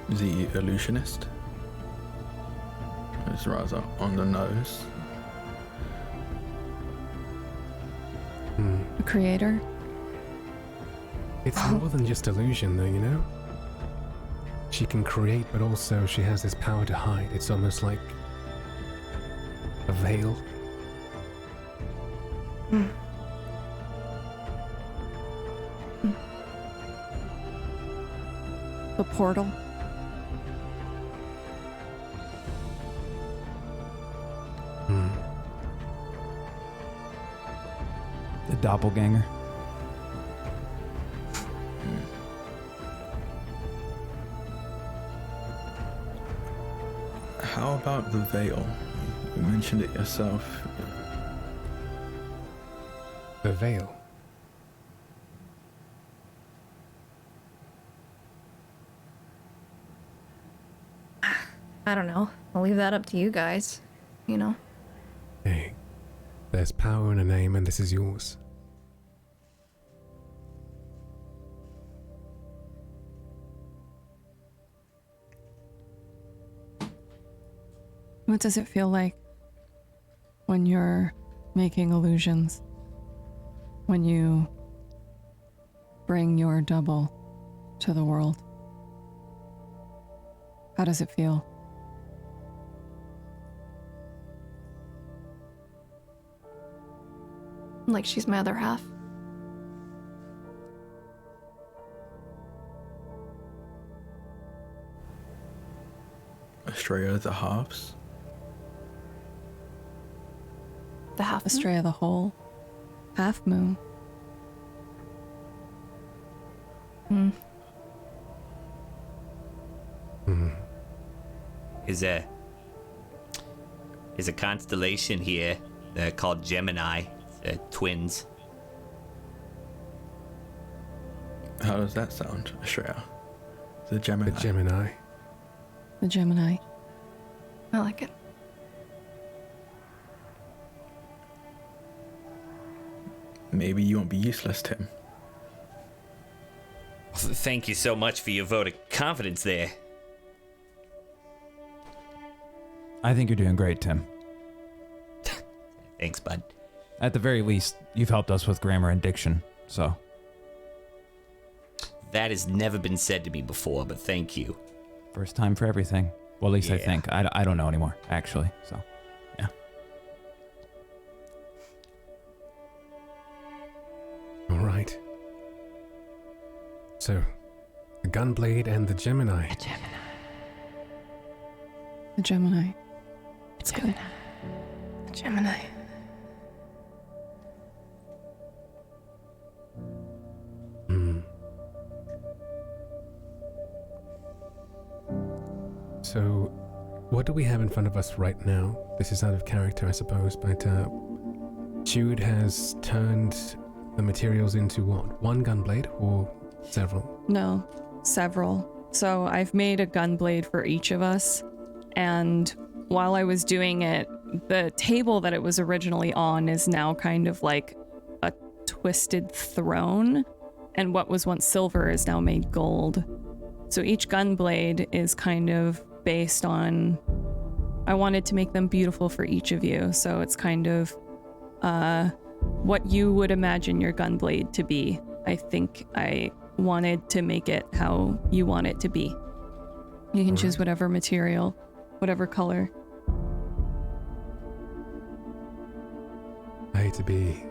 The illusionist? It's rather on the nose. A creator? It's more than just illusion, though, you know? She can create, but also she has this power to hide. It's almost like a veil. The portal? The doppelganger. How about the veil? You mentioned it yourself. The veil. I don't know. I'll leave that up to you guys. You know? Hey, there's power in a name, and this is yours. What does it feel like when you're making illusions? When you bring your double to the world? How does it feel? Like she's my other half. Estrella, the halves? The half moon? Estrella, the whole half moon. There's a constellation here called Gemini. Twins. How does that sound, Estrella? The Gemini. The Gemini. The Gemini. I like it. Maybe you won't be useless, Tim. Thank you so much for your vote of confidence there. I think you're doing great, Tim. Thanks, bud. At the very least, you've helped us with grammar and diction, so. That has never been said to me before, but thank you. First time for everything. Well, at least I think. I don't know anymore, actually, so, yeah. All right. So, the Gunblade and the Gemini. The Gemini. It's good. The Gemini. So, what do we have in front of us right now? This is out of character, I suppose, but Jude has turned the materials into what? One gunblade or several? No, several. So I've made a gunblade for each of us, and while I was doing it, the table that it was originally on is now kind of like a twisted throne, and what was once silver is now made gold. So each gunblade is kind of based on, I wanted to make them beautiful for each of you, so it's kind of what you would imagine your gunblade to be. I think I wanted to make it how you want it to be. You can choose whatever material, whatever color. I hate to be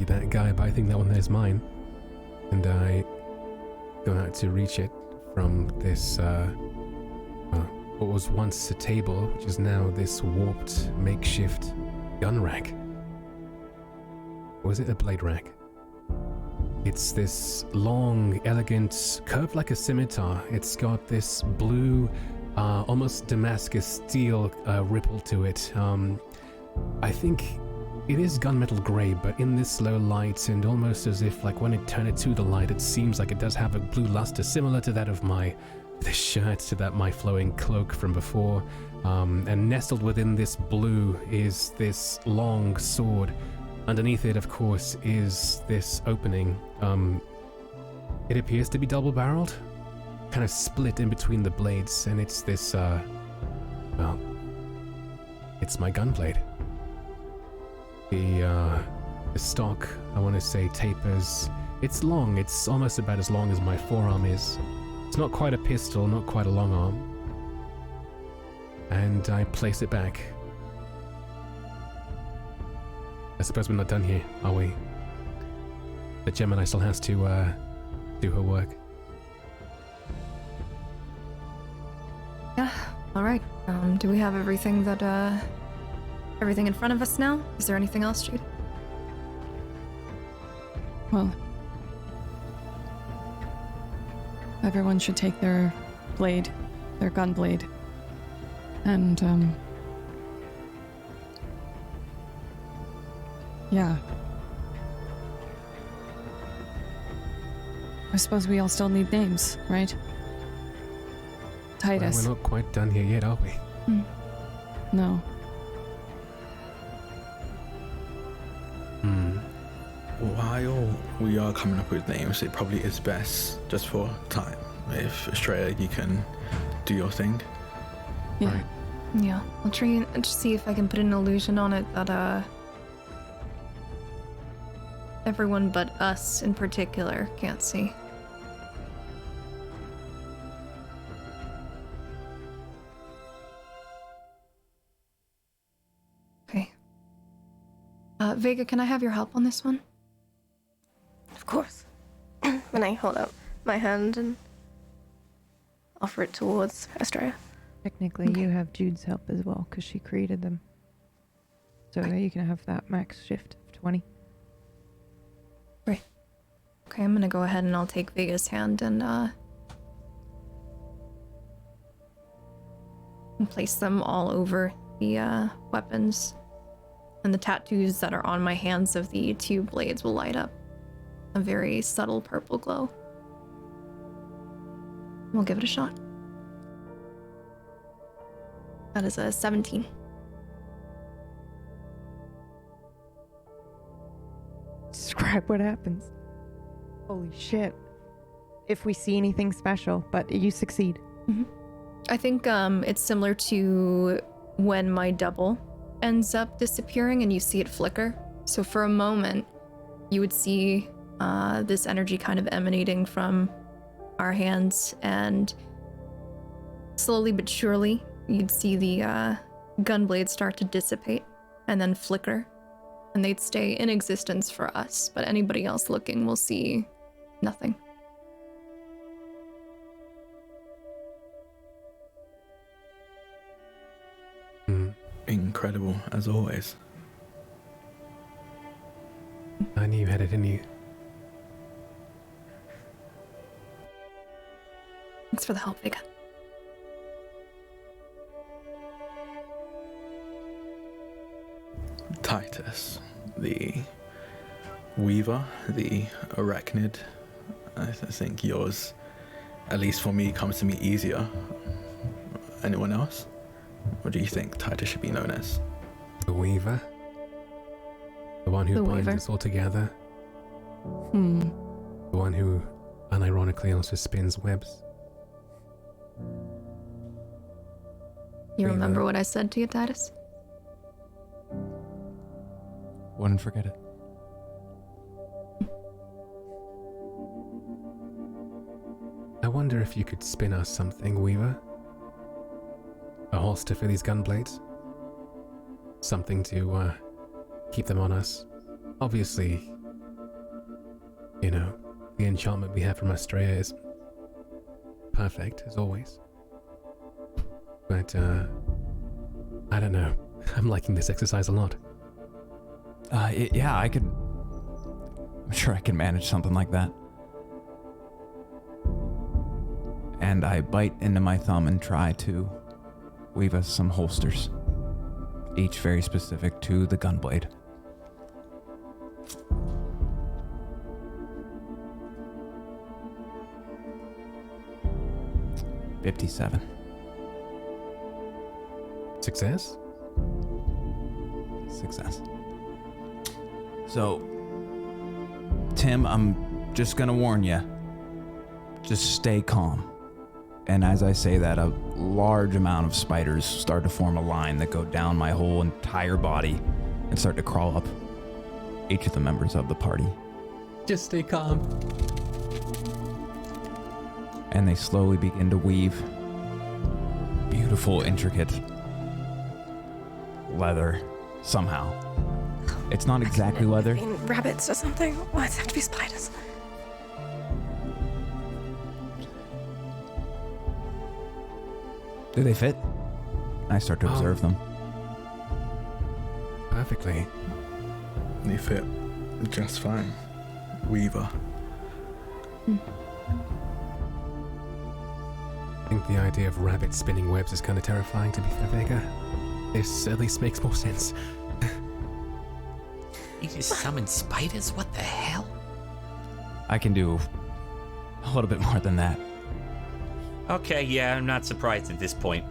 that guy, but I think that one there's mine. And I go out to reach it from this, what was once a table, which is now this warped makeshift gun rack. Or was it a blade rack? It's this long, elegant, curved like a scimitar. It's got this blue, almost Damascus steel ripple to it. I think it is gunmetal grey, but in this low light, and almost as if, like, when I turn it to the light, it seems like it does have a blue luster similar to that of this shirt, to that my flowing cloak from before. And nestled within this blue is this long sword. Underneath it, of course, is this opening. It appears to be double-barreled, kind of split in between the blades, and it's this, well, it's my gunblade. The stock, I want to say, tapers. It's long. It's almost about as long as my forearm is. It's not quite a pistol, not quite a long arm. And I place it back. I suppose we're not done here, are we? The Gemini still has to do her work. Yeah, alright. Do we have everything everything in front of us now? Is there anything else, Jude? Well, everyone should take their blade, their gun blade, and, yeah. I suppose we all still need names, right? Titus. Well, we're not quite done here yet, are we? No. While we are coming up with names, it probably is best, just for time, if Estrella, you can do your thing. Yeah. Right. Yeah, I'll try and just see if I can put an illusion on it that, everyone but us in particular can't see. Okay. Vega, can I have your help on this one? Of course. When I hold up my hand and offer it towards Estrella. Technically, you have Jude's help as well, because she created them. So you can have that max shift of 20. Right. Okay, I'm gonna go ahead and I'll take Vega's hand and place them all over the weapons. And the tattoos that are on my hands of the two blades will light up a very subtle purple glow. We'll give it a shot. That is a 17. Describe what happens. Holy shit. If we see anything special, but you succeed. Mm-hmm. I think it's similar to when my double ends up disappearing and you see it flicker. So for a moment, you would see this energy kind of emanating from our hands, and slowly but surely, you'd see the gun blades start to dissipate and then flicker, and they'd stay in existence for us, but anybody else looking will see nothing. Incredible, as always. I knew you had it in you. Thanks for the help, Vega. Titus, the Weaver, the Arachnid. I think yours, at least for me, comes to me easier. Anyone else? What do you think Titus should be known as? The Weaver? The one who binds us all together? The one who unironically also spins webs? You remember what I said to you, Titus? Wouldn't forget it. I wonder if you could spin us something, Weaver. A holster for these gun blades? Something to, keep them on us. Obviously, you know, the enchantment we have from Astrea is perfect, as always. But, I don't know. I'm liking this exercise a lot. Yeah, I'm sure I can manage something like that. And I bite into my thumb and try to weave us some holsters, each very specific to the gunblade. $57. Success? Success. So, Tim, I'm just gonna warn you. Just stay calm. And as I say that, a large amount of spiders start to form a line that go down my whole entire body and start to crawl up each of the members of the party. Just stay calm. And they slowly begin to weave beautiful, intricate leather somehow. It's not exactly leather. Rabbits or something? Why does it have to be spiders? Do they fit? I start to observe them. Perfectly. They fit just fine. Weaver. I think the idea of rabbits spinning webs is kind of terrifying, to be fair, Vega. This at least makes more sense. You just summon spiders? What the hell? I can do a little bit more than that. Okay, yeah, I'm not surprised at this point.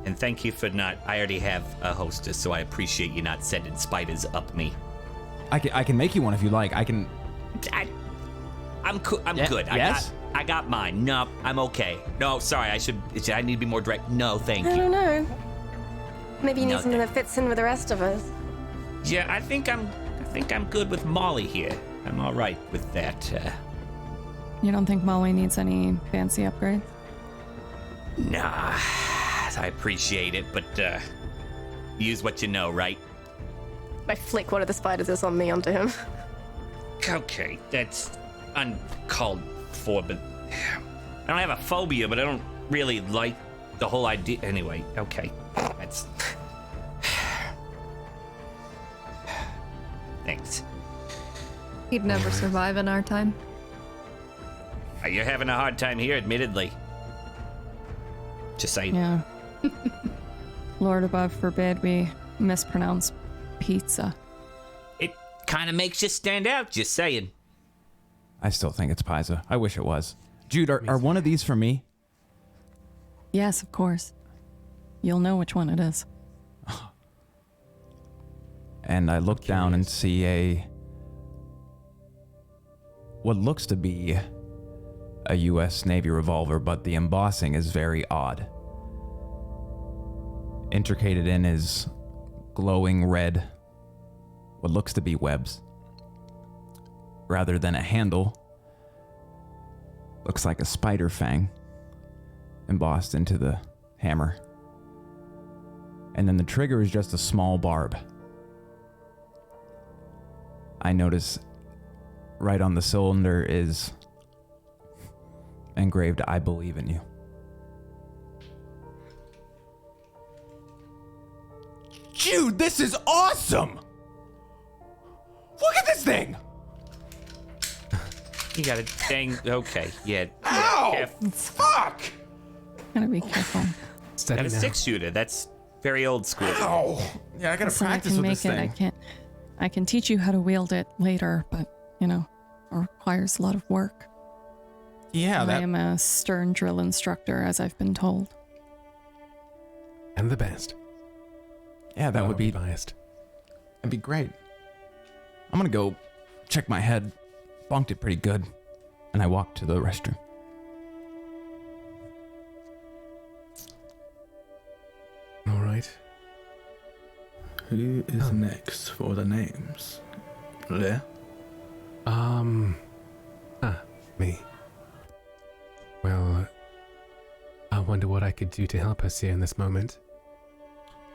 And thank you for not... I already have a hostess, so I appreciate you not sending spiders up me. I can make you one if you like. I'm good. Yes? I got mine. No, I'm okay. No, sorry, I need to be more direct. No, thank I you. don't know. Maybe you need No, something that fits in with the rest of us. Yeah, I think I'm good with Molly here. I'm all right with that. You don't think Molly needs any fancy upgrades? Nah, I appreciate it, but use what you know, right? I flick one of the spiders that's on me onto him. Okay, that's uncalled for, but I don't have a phobia, but I don't really like the whole idea. Anyway, okay, that's... Thanks. He'd never survive in our time. You're having a hard time here, admittedly. Just saying. Yeah. Lord above forbid we mispronounce pizza. It kind of makes you stand out, just saying. I still think it's pizza. I wish it was. Jude, are one of these for me? Yes, of course. You'll know which one it is. And I look down and see what looks to be a U.S. Navy revolver, but the embossing is very odd. Intricated in is glowing red, what looks to be webs. Rather than a handle, looks like a spider fang embossed into the hammer. And then the trigger is just a small barb. I notice right on the cylinder is engraved, "I believe in you." Jude, this is awesome! Look at this thing! You got a dang... Okay, yeah. Ow! Careful. Fuck! Gotta be careful. Got a 6-shooter. That's Very old school. Ow! Yeah, I gotta Listen, practice I can with make this it. thing. I can teach you how to wield it later, but it requires a lot of work. Yeah, I am a stern drill instructor, as I've been told. And the best. Yeah, that would be biased. That'd be great. I'm gonna go check my head. Bonked it pretty good. And I walked to the restroom. All right. Who is next for the names? Leah? Me. Well, I wonder what I could do to help us here in this moment.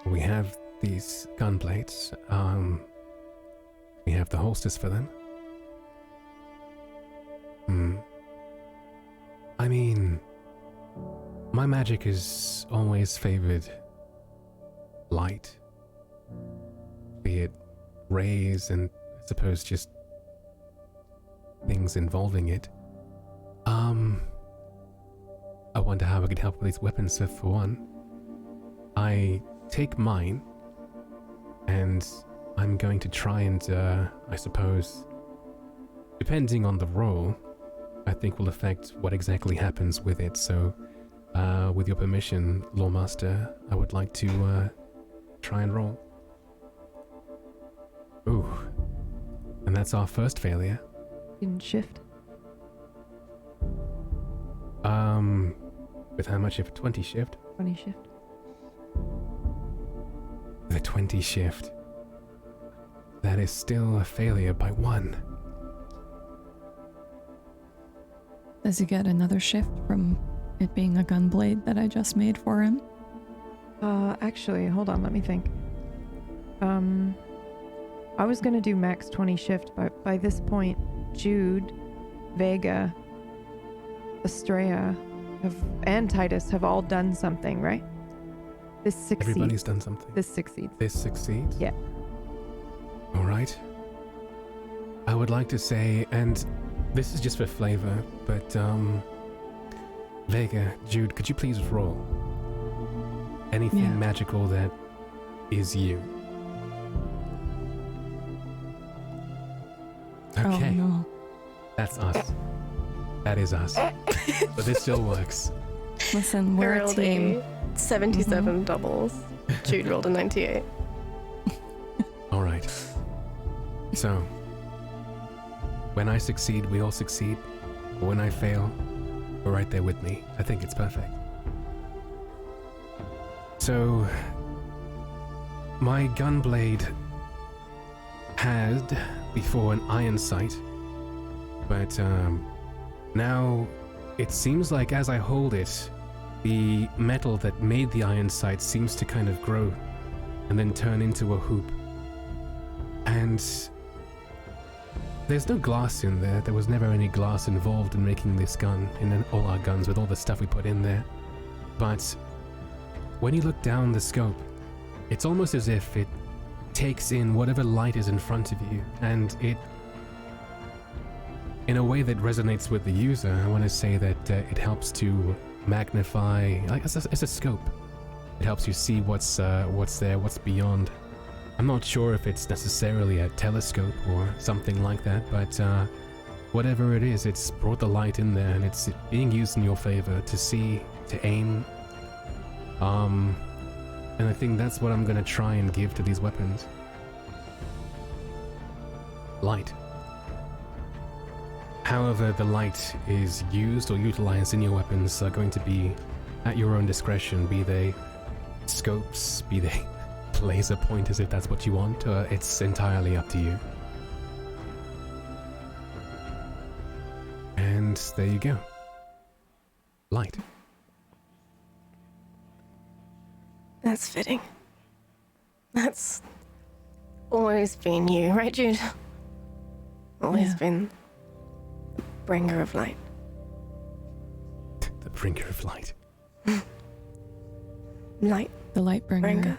We have these gun plates. We have the holsters for them. I mean, my magic has always favored light. Be it rays and, I suppose, just things involving it. I wonder how I could help with these weapons. For one, I take mine, and I'm going to try and, I suppose, depending on the roll, I think will affect what exactly happens with it. So, with your permission, Lawmaster, I would like to try and roll. Ooh, and that's our first failure. Didn't shift. With how much of 20 shift? 20 shift. The 20 shift. That is still a failure by 1. Does he get another shift from it being a gun blade that I just made for him? Actually, hold on, let me think. I was gonna do max 20 shift, but by this point, Jude, Vega, Estrella, and Titus have all done something, right? This succeeds. Everybody's done something. This succeeds. This succeeds? Yeah. All right. I would like to say, and this is just for flavor, but Vega, Jude, could you please roll anything magical that is you? Okay. Oh, no. That's us. That is us. But this still works. Listen, we're a team. 77 doubles. Jude rolled a 98. All right. So, when I succeed, we all succeed. But when I fail, we're right there with me. I think it's perfect. So, my gunblade had before an iron sight, but now it seems like as I hold it, the metal that made the iron sight seems to kind of grow and then turn into a hoop. And there's no glass in there. There was never any glass involved in making this gun, in all our guns, with all the stuff we put in there. But when you look down the scope, it's almost as if it takes in whatever light is in front of you, and it, in a way that resonates with the user, I want to say that it helps to magnify, like it's a scope. It helps you see what's there, what's beyond. I'm not sure if it's necessarily a telescope or something like that, but whatever it is, it's brought the light in there, and it's being used in your favor to see, to aim. And I think that's what I'm going to try and give to these weapons. Light. However the light is used or utilized in your weapons are going to be at your own discretion, be they scopes, be they laser pointers if that's what you want, it's entirely up to you. And there you go. Light. That's fitting. That's always been you, right, Jude? Always been the bringer of light. The bringer of light. Light. The light bringer.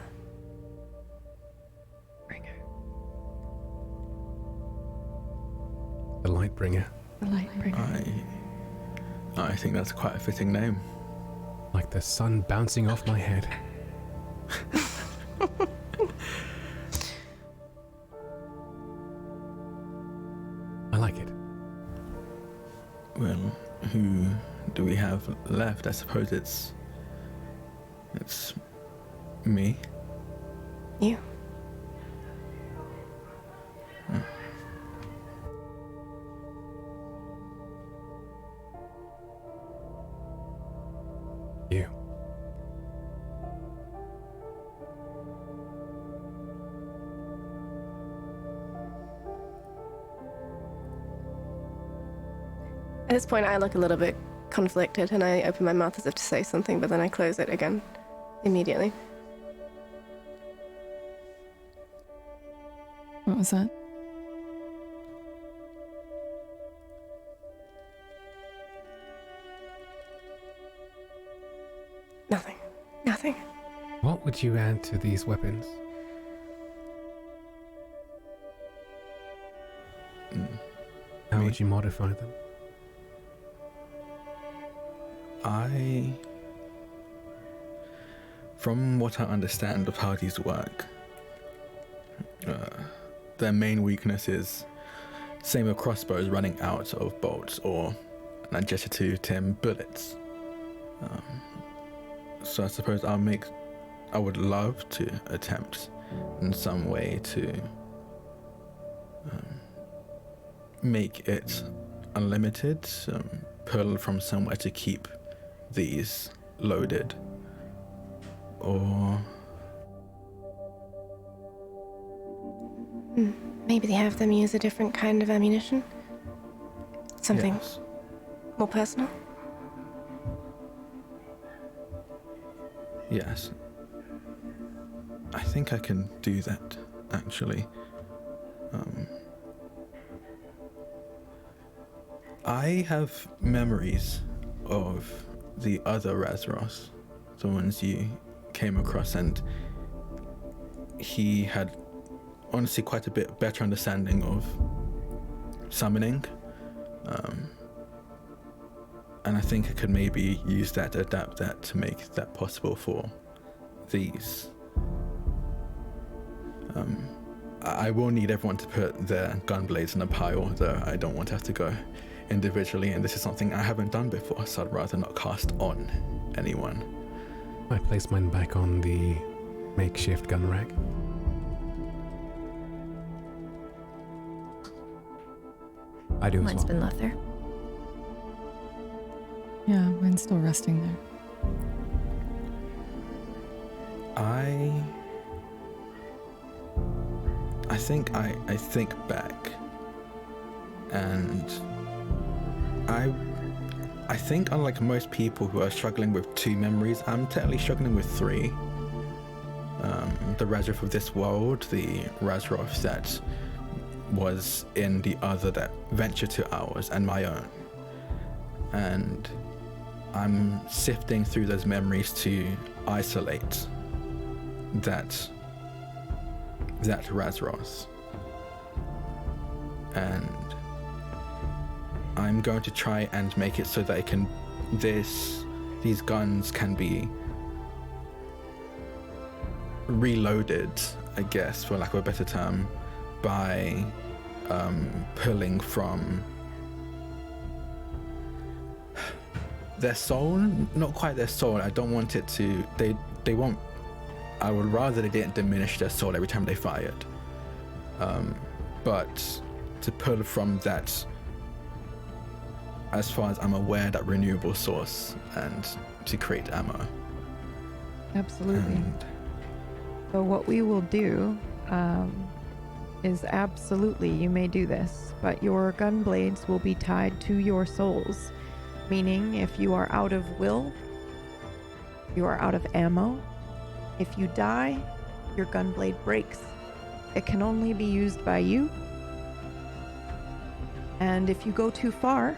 The light bringer. The light bringer. I think that's quite a fitting name. Like the sun bouncing off my head. I like it. Well, who do we have left? I suppose it's me. You. You. At this point, I look a little bit conflicted, and I open my mouth as if to say something, but then I close it again immediately. What was that? Nothing. Nothing. What would you add to these weapons? How would you modify them? From what I understand of how these work, their main weakness is same with crossbows running out of bolts or an adjusted to 10 bullets. So I suppose I would love to attempt in some way to make it unlimited, pull from somewhere to keep these loaded, or Maybe they have them use a different kind of ammunition? Something yes. more personal? Yes. I think I can do that, actually. I have memories of the other Razros, the ones you came across, and he had honestly quite a bit better understanding of summoning. And I think I could maybe use that, adapt that to make that possible for these. I will need everyone to put their gun blades in a pile, though I don't want to have to go individually, and this is something I haven't done before, so I'd rather not cast on anyone. I place mine back on the makeshift gun rack. I do as Mine's well. been left there. Yeah, mine's still resting there. I think back, and I think unlike most people who are struggling with 2 memories, I'm technically struggling with 3. The Razroth of this world, the Razroth that was in the other that ventured to ours, and my own. And I'm sifting through those memories to isolate that Razroth. And I'm going to try and make it so that these guns can be reloaded, I guess, for lack of a better term, by pulling from their soul. Not quite their soul. I don't want it to. They won't. I would rather they didn't diminish their soul every time they fired. But to pull from that, as far as I'm aware, that renewable source, and to create ammo. Absolutely. So what we will do is absolutely, you may do this, but your gun blades will be tied to your souls. Meaning, if you are out of will, you are out of ammo. If you die, your gun blade breaks. It can only be used by you. And if you go too far,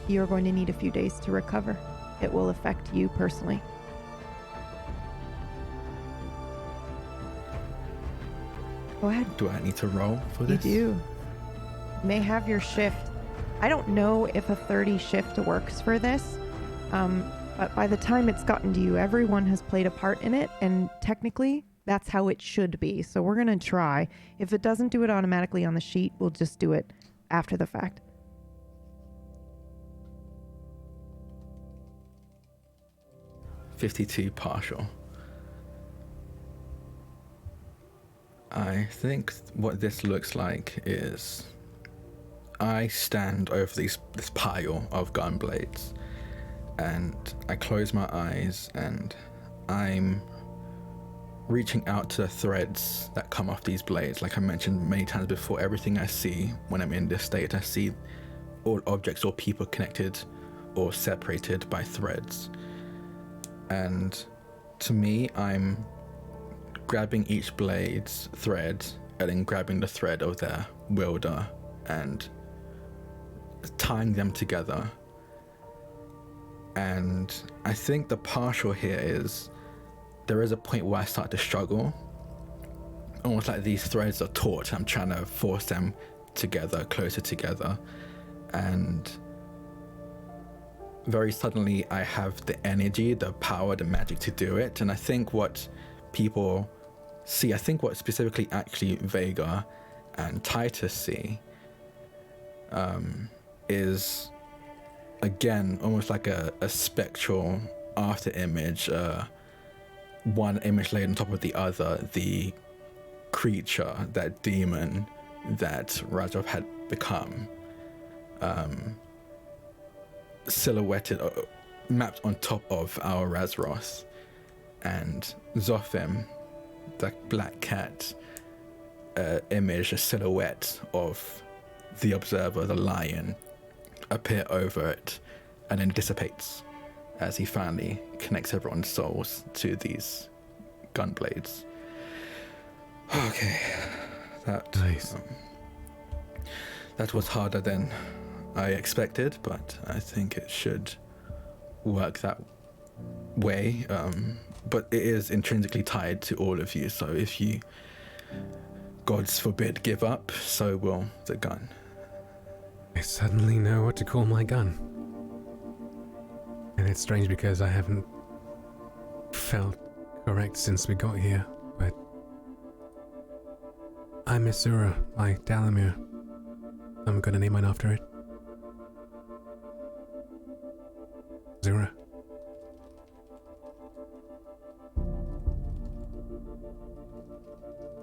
you're going to need a few days to recover. It will affect you personally. Go ahead. Do I need to roll for this? You do. You may have your shift. I don't know if a 30 shift works for this, but by the time it's gotten to you, everyone has played a part in it, and technically, that's how it should be. So we're going to try. If it doesn't do it automatically on the sheet, we'll just do it after the fact. $52 partial. I think what this looks like is I stand over this pile of gun blades and I close my eyes and I'm reaching out to the threads that come off these blades. Like I mentioned many times before, everything I see when I'm in this state, I see all objects or people connected or separated by threads. And to me, I'm grabbing each blade's thread and then grabbing the thread of their wielder and tying them together. And I think the partial here is there is a point where I start to struggle, almost like these threads are taut. I'm trying to force them together, closer together, and very suddenly I have the energy, the power, the magic to do it. And I think what people see, I think what specifically actually Vega and Titus see is, again, almost like a spectral after image, one image laid on top of the other, the creature, that demon that Razov had become, silhouetted, mapped on top of our Razroth, and Zophim, the black cat, image, a silhouette of the observer, the lion, appear over it, and then dissipates as he finally connects everyone's souls to these gun blades. Okay, that nice. That was harder than I expected, but I think it should work that way. But it is intrinsically tied to all of you, so if you, gods forbid, give up, so will the gun. I suddenly know what to call my gun. And it's strange because I haven't felt correct since we got here, but I'm Misura, like Dalamir. I'm gonna name mine after it. Zura.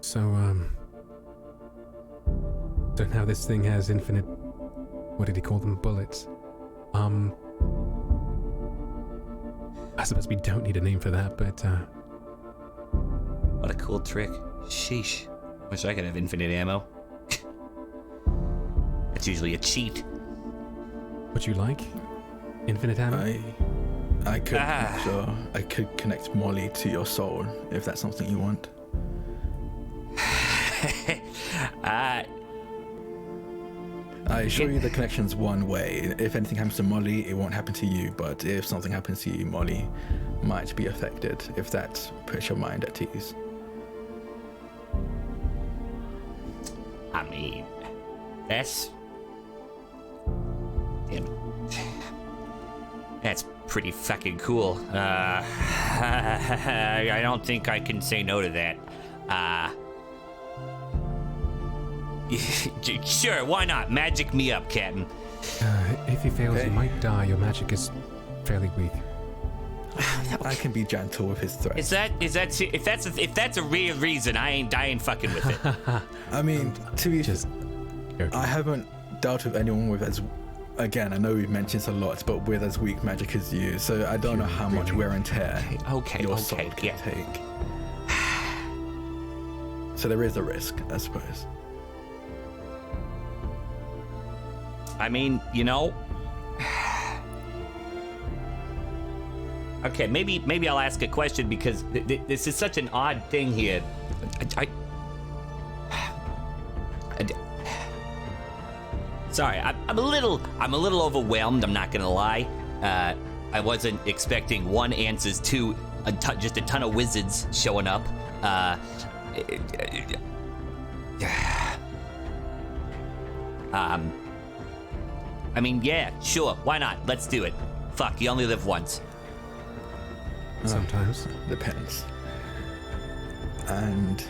So, so now this thing has infinite, what did he call them, bullets. I suppose we don't need a name for that, but, What a cool trick. Sheesh. Wish I could have infinite ammo. That's usually a cheat. Would you like infinite ammo? I could, sure. I could connect Molly to your soul, if that's something you want. I assure you the connection's one way. If anything happens to Molly, it won't happen to you, but if something happens to you, Molly might be affected, if that puts your mind at ease. I mean, that's... Damn. That's pretty fucking cool. I don't think I can say no to that. Sure, why not? Magic me up, Captain. If he fails, you might die. Your magic is fairly weak. I can be gentle with his threats. If that's a real reason, I ain't fucking with it. I mean, to be just, I haven't dealt with anyone with as, again, I know we've mentioned this a lot, but with as weak magic as you, so I don't know how much wear and tear your soul can take. So there is a risk, I suppose. I mean, you know. Okay, maybe I'll ask a question because this is such an odd thing here. Sorry, I'm a little overwhelmed. I'm not gonna lie. I wasn't expecting one answers, two, just a ton of wizards showing up. I mean, yeah, sure, why not? Let's do it. Fuck, you only live once. Sometimes. Depends. And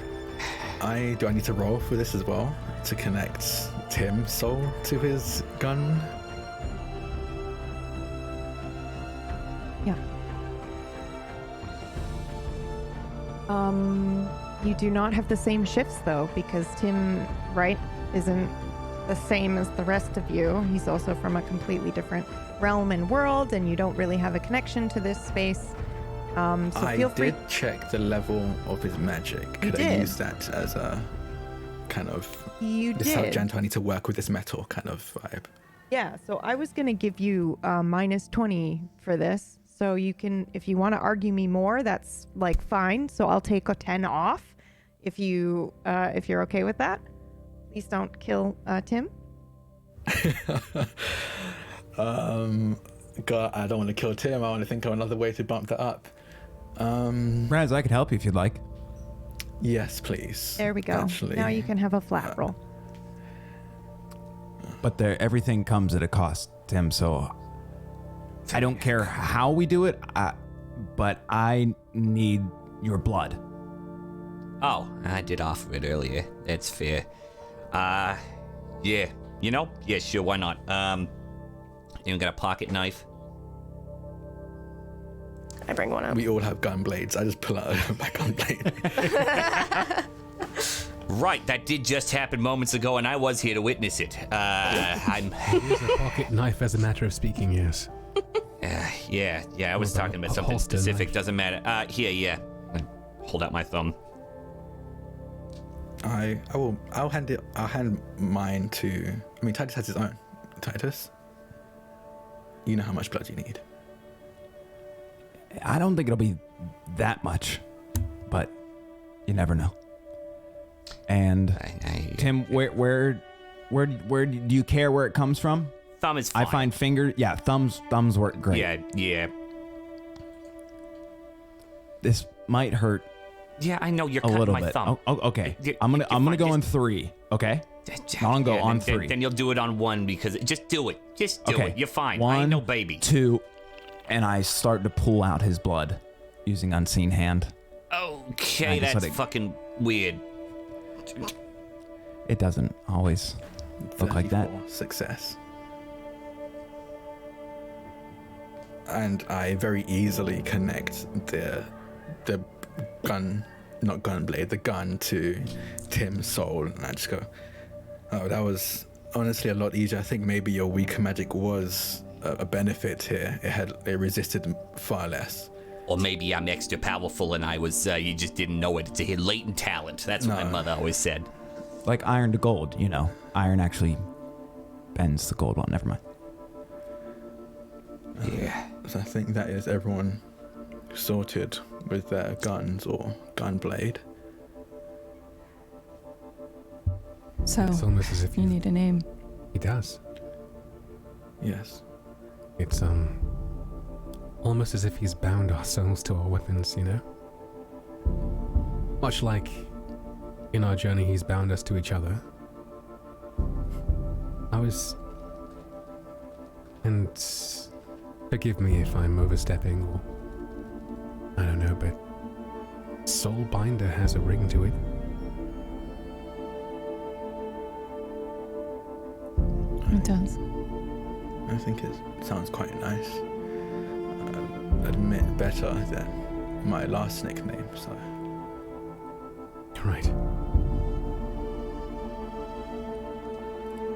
I need to roll for this as well to connect Tim's soul to his gun? Yeah. You do not have the same shifts though, because Tim, right, isn't the same as the rest of you. He's also from a completely different realm and world, and you don't really have a connection to this space. So feel free. I did check the level of his magic. Could I use that as a kind of this how gentle I need to work with this metal kind of vibe? Yeah, so I was going to give you minus 20 for this. So you can, if you want to argue me more, that's like fine. So I'll take a 10 off if you're okay with that. Please don't kill Tim. God, I don't want to kill Tim. I want to think of another way to bump that up. Raz, I could help you if you'd like. Yes, please. There we go. Actually, now you can have a flat roll. But everything comes at a cost, Tim, so I don't care how we do it, but I need your blood. Oh, I did offer it earlier. That's fair. Yeah. Yeah, sure, why not? Anyone got a pocket knife? I bring one up. We all have gun blades. I just pull out my gun blade. Right, that did just happen moments ago, and I was here to witness it. Here's a pocket knife, as a matter of speaking, yes. Yeah, I was talking about something specific. Knife. Doesn't matter. Here. Hold out my thumb. I'll hand mine to. I mean, Titus has his own. Titus, you know how much blood you need. I don't think it'll be that much, but you never know. And Tim, where do you care where it comes from? Thumb is fine. I find finger. Yeah, thumbs work great. Yeah. This might hurt. Yeah, I know you're a cutting little my bit. thumb. Okay, I'm gonna go on 3. Okay. I'll go on 3. Then you'll do it on 1 because just do it. Just do it. You're fine. 1, I ain't no baby. 2, and I start to pull out his blood using unseen hand. Okay, that's fucking weird. It doesn't always look like that. Success. And I very easily connect the gun, not gun blade, the gun to Tim's soul, and I just go, oh, that was honestly a lot easier. I think maybe your weaker magic was a benefit here. It resisted far less. Or maybe I'm extra powerful and I was, you just didn't know it. It's a latent talent. That's what my mother always said. Like iron to gold, you know. Iron actually bends the gold. Well, never mind. Yeah. So I think that is everyone sorted with their guns or gun blade. So, it's almost as if you need a name. He does. Yes. It's almost as if he's bound our souls to our weapons, you know? Much like in our journey he's bound us to each other. And forgive me if I'm overstepping or I don't know, but Soul Binder has a ring to it. It does. I think it sounds quite nice. Admit better than my last nickname, so. Right.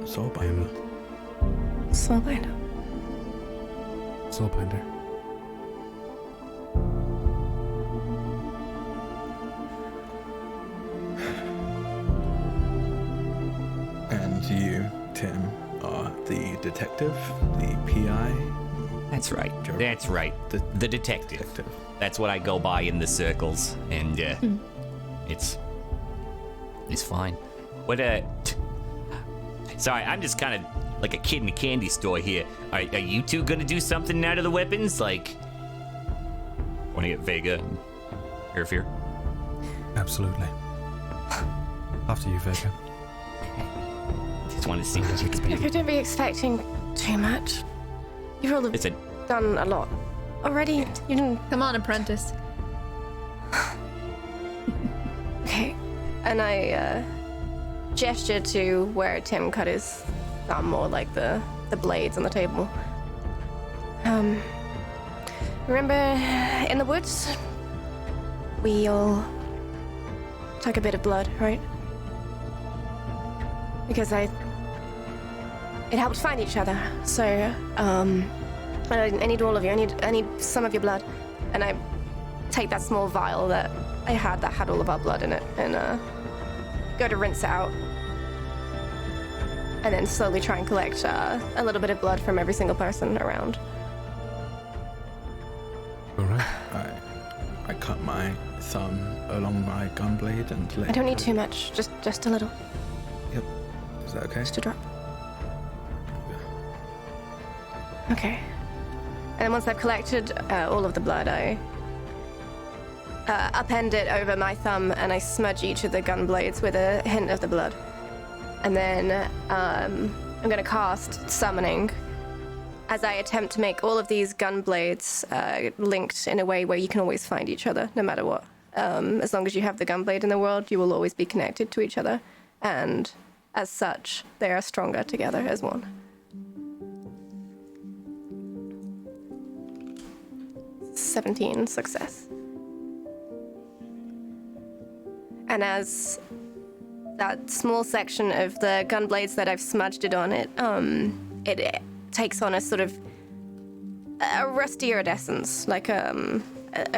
Soulbinder. Soulbinder. Soulbinder. And you, Tim, are the detective, the PI? That's right. That's right. The detective. That's what I go by in the circles, and it's fine. What sorry, I'm just kind of like a kid in a candy store here. Are you two gonna do something out of the weapons? Like, want to get Vega and Airfear? Absolutely. After you, Vega. Just want to see what you can You couldn't be expecting too much. You've all done a lot already. You didn't. Come on, apprentice. and I gesture to where Tim cut his thumb, more like the blades on the table. Remember in the woods? We all took a bit of blood, right? Because it helped find each other. So, I need all of you. I need some of your blood. And I take that small vial that I had that had all of our blood in it and go to rinse out. And then slowly try and collect a little bit of blood from every single person around. All right. I cut my thumb along my gun blade and let I don't need too much, just a little. Yep. Is that okay? Just a drop. Okay. And then once I've collected all of the blood, I upend it over my thumb and I smudge each of the gun blades with a hint of the blood. And then I'm going to cast Summoning as I attempt to make all of these gun blades linked in a way where you can always find each other, no matter what. As long as you have the gun blade in the world, you will always be connected to each other. And as such, they are stronger together as one. "17 success. And as that small section of the gun blades that I've smudged it on, it takes on a sort of a rusty iridescence, like a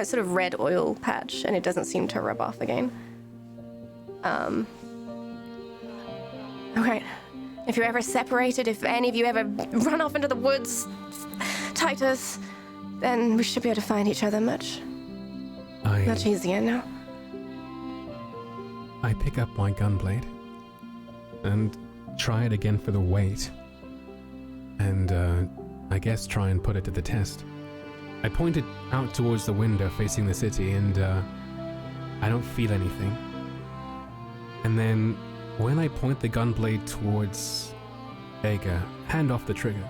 sort of red oil patch, and it doesn't seem to rub off again. Okay, if you're ever separated, if any of you ever run off into the woods, Titus, then we should be able to find each other much easier now. I pick up my gunblade and try it again for the weight, and I guess try and put it to the test. I point it out towards the window facing the city, and I don't feel anything. And then when I point the gunblade towards Vega, hand off the trigger.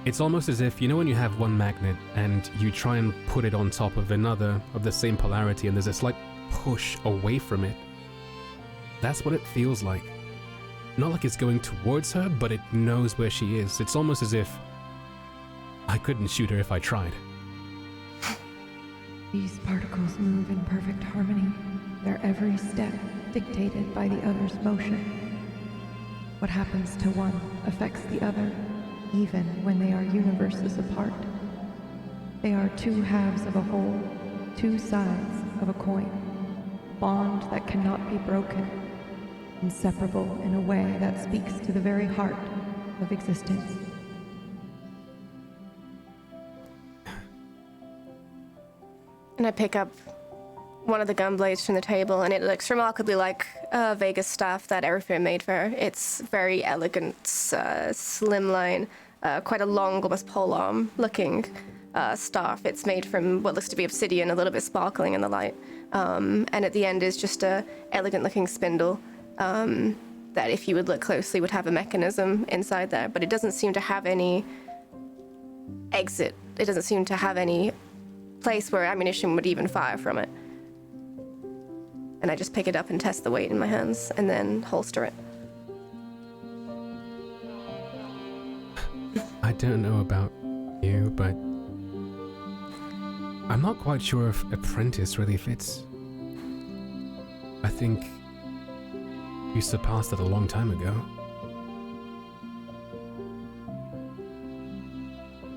It's almost as if, you know when you have one magnet and you try and put it on top of another of the same polarity and there's a slight push away from it? That's what it feels like. Not like it's going towards her, but it knows where she is. It's almost as if I couldn't shoot her if I tried. These particles move in perfect harmony, their every step dictated by the other's motion. What happens to one affects the other, even when they are universes apart. They are two halves of a whole, two sides of a coin, bond that cannot be broken, inseparable in a way that speaks to the very heart of existence. And I pick up one of the gun blades from the table, and it looks remarkably like Vega's staff that Erifir made for her. It's very elegant, slimline, quite a long, almost polearm looking staff. It's made from what looks to be obsidian, a little bit sparkling in the light. And at the end is just a elegant looking spindle that, if you would look closely, would have a mechanism inside there. But it doesn't seem to have any exit. It doesn't seem to have any place where ammunition would even fire from it. And I just pick it up and test the weight in my hands and then holster it. I don't know about you, but I'm not quite sure if apprentice really fits. I think you surpassed it a long time ago.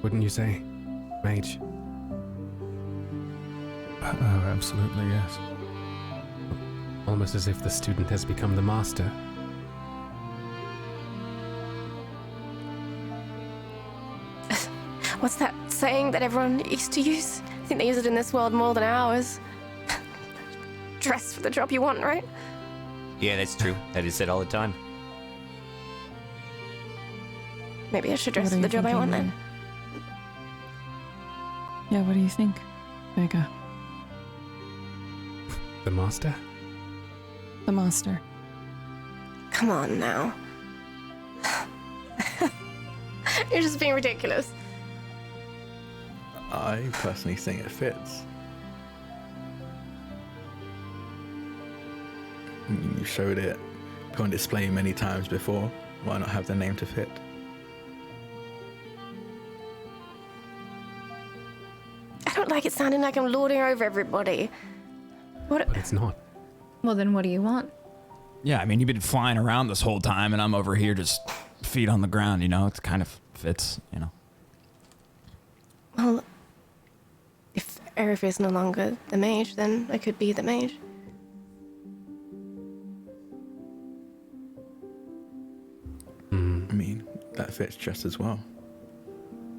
Wouldn't you say, mage? Oh, absolutely, yes. Almost as if the student has become the master. What's that saying that everyone used to use? I think they use it in this world more than ours. Dress for the job you want, right? Yeah, that's true. That is said all the time. Maybe I should dress for the job I want then. Yeah, what do you think, Vega? The master? The master. Come on now. You're just being ridiculous. I personally think it fits. you showed it, put on display many times before. Why not have the name to fit? I don't like it sounding like I'm lording over everybody. What? But it's not. Well, then what do you want? Yeah, I mean, you've been flying around this whole time, and I'm over here just feet on the ground, you know? It kind of fits, you know? Well, if Aerith is no longer the mage, then I could be the mage. I mean, that fits just as well.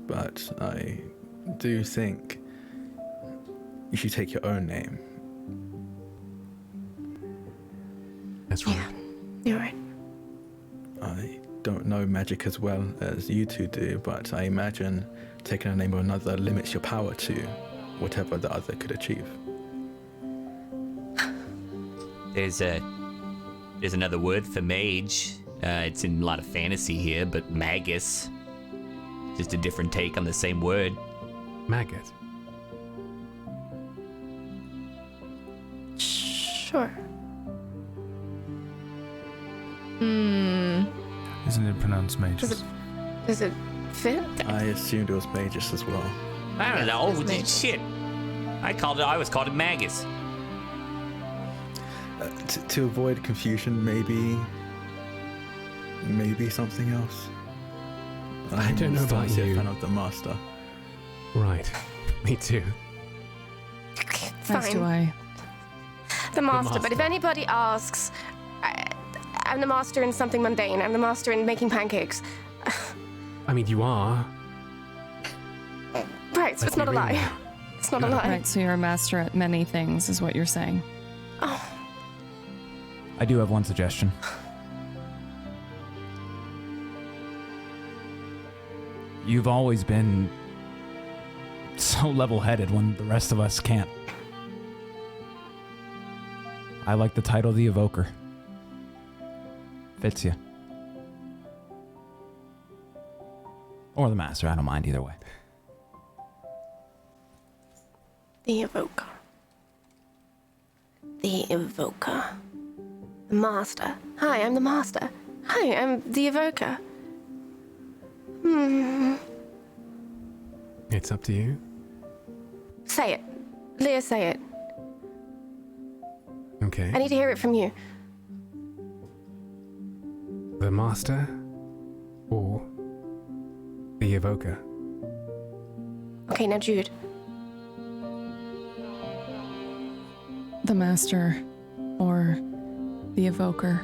But I do think you should take your own name. That's right. Yeah, you're right. I don't know magic as well as you two do, but I imagine taking a name of another limits your power to whatever the other could achieve. There's another word for mage. It's in a lot of fantasy here, but magus. Just a different take on the same word. Maggot. Sure. Isn't it pronounced magus? Does it fit? I assumed it was magus as well. I don't know. Shit. I always called it magus. To avoid confusion, maybe something else. I don't know about you. I'm a fan of the master. Right. Me too. As do I. The master, but if anybody asks, I'm the master in something mundane. I'm the master in making pancakes. I mean, you are. Right, so it's not a lie. It's not a lie. Right, so you're a master at many things, is what you're saying. Oh. I do have one suggestion. You've always been so level-headed when the rest of us can't. I like the title The Evoker. Fits you. Or the Master, I don't mind either way. The Evoker. The Evoker. The Master. Hi, I'm the Master. Hi, I'm the Evoker. It's up to you. Say it. Leah, say it. Okay. I need to hear it from you. The Master or the Evoker? Okay, now Jude. The Master or the Evoker?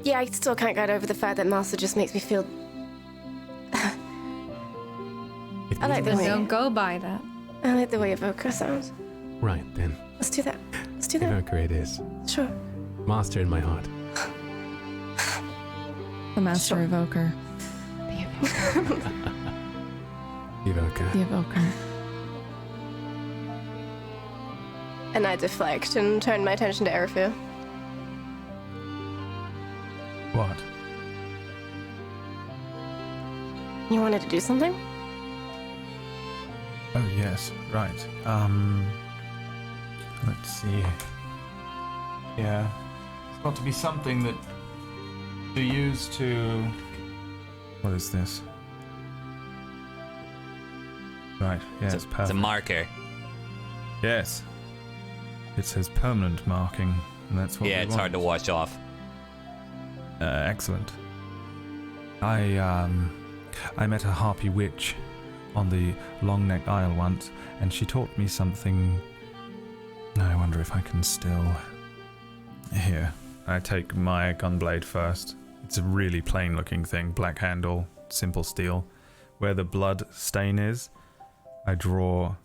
Yeah, I still can't get over the fact that Master just makes me feel... I like the way... Don't go by that. I like the way Evoker sounds. Right, then. Let's do that. Let's do that. Evoker it is. Sure. Master in my heart. The Master Evoker. Evoker. The Evoker. And I deflect and turn my attention to Aerith. What? You wanted to do something? Oh, yes, right. Let's see. Yeah. It's got to be something that you use to... What is this? Right, yeah, it's perfect. It's a marker. Yes. It says permanent marking, and that's what Yeah, it's hard to wash off. Excellent. I met a harpy witch on the Longneck Isle once, and she taught me something. I wonder if I can still... Here, I take my gunblade first. It's a really plain-looking thing, black handle, simple steel. Where the blood stain is, I draw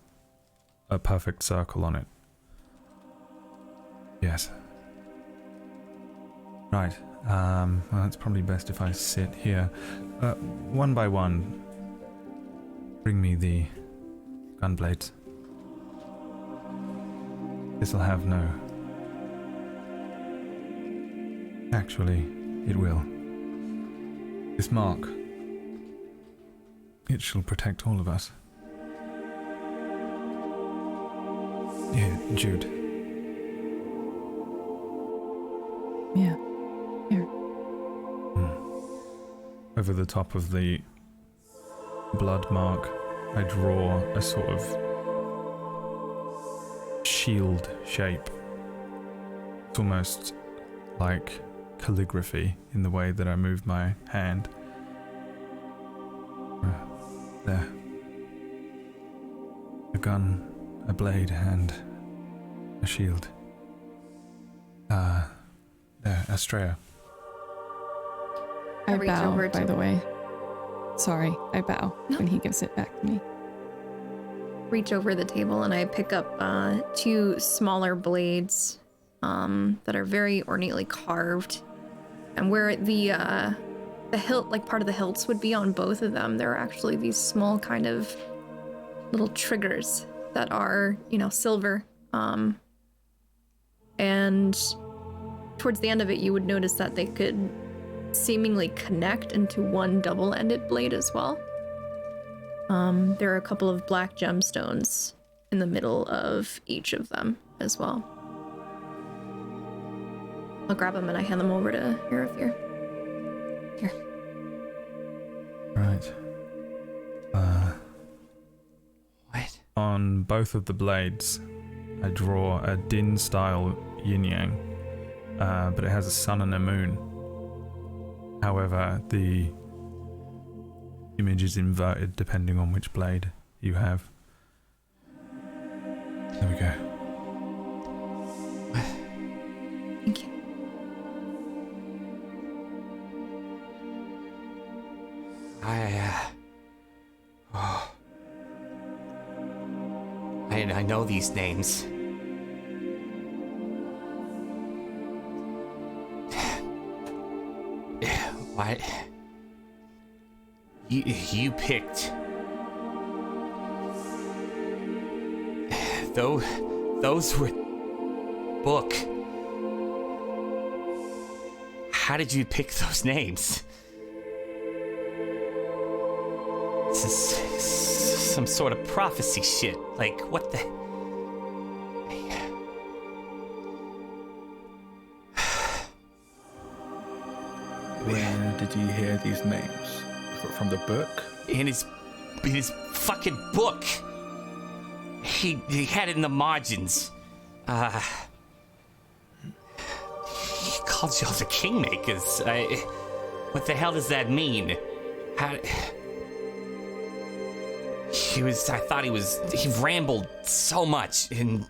a perfect circle on it. Yes. Right. Well, it's probably best if I sit here. One by one, bring me the gunblades. This'll have no... Actually, it will. This mark, it shall protect all of us. Here, Jude. Yeah. Here. Over the top of the blood mark, I draw a sort of shield shape. It's almost like calligraphy in the way that I move my hand. There. A gun, a blade, and a shield. There, Astrea. I reach bow, over by to- the way. Sorry, I bow when he gives it back to me. Reach over the table and I pick up 2 smaller blades that are very ornately carved. And where the hilt, like part of the hilts would be on both of them, there are actually these small kind of little triggers that are, silver. And towards the end of it, you would notice that they could seemingly connect into one double-ended blade as well. There are a couple of black gemstones in the middle of each of them as well. I'll grab them and I hand them over to Mirggles. Here. Right. What? On both of the blades, I draw a Din-style yin-yang, but it has a sun and a moon. However, the image is inverted depending on which blade you have. There we go. Thank you. I know these names. What? You picked those were book. How did you pick those names? This is some sort of prophecy shit. Like, what the? Where did you hear these names? From the book? In his fucking book. He had it in the margins. He called y'all the Kingmakers. What the hell does that mean? He rambled so much and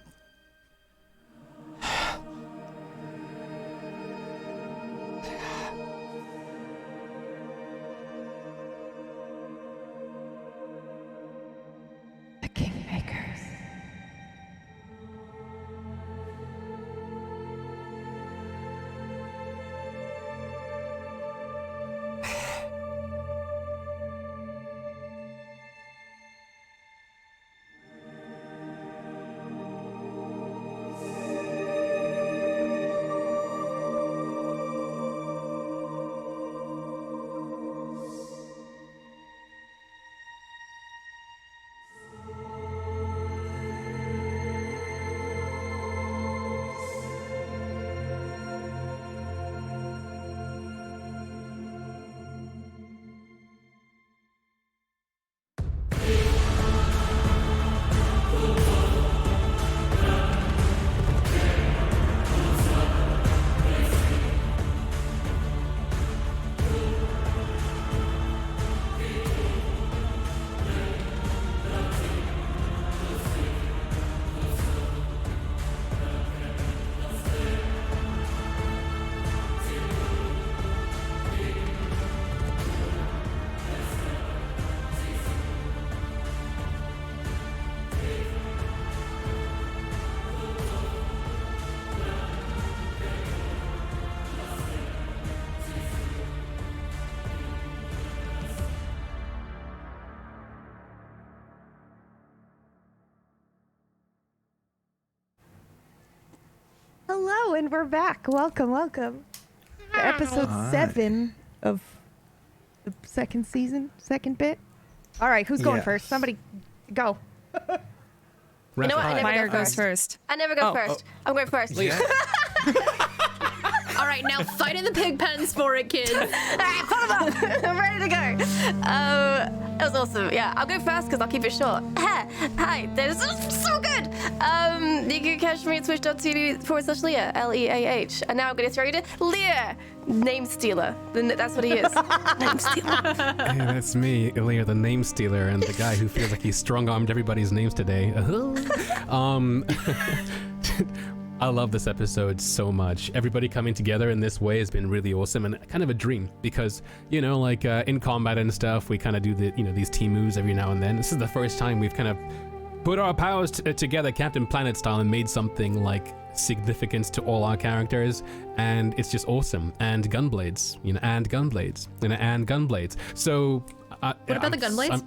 The Kingmakers. Hello, and we're back. Welcome, welcome. To episode 7 of the second season, second bit. All right, who's going first? Somebody go. You know what? I never Myre go goes first. I never go first. I'm going first. Yeah. All right, now fight in the pig pens for it, kids. All right, put them up. I'm ready to go. That was awesome. Yeah, I'll go first because I'll keep it short. Hi, this is so good. You can catch me at twitch.tv/Leah, Leah. And now I'm going to throw you to Leah, name stealer. That's what he is. Name stealer. Hey, that's me, Leah, the name stealer, and the guy who feels like he strong-armed everybody's names today. I love this episode so much. Everybody coming together in this way has been really awesome and kind of a dream because, you know, like in combat and stuff, we kind of do these team moves every now and then. This is the first time we've kind of put our powers together Captain Planet style and made something like significance to all our characters, and it's just awesome. And gunblades, and gunblades. So what about the gunblades?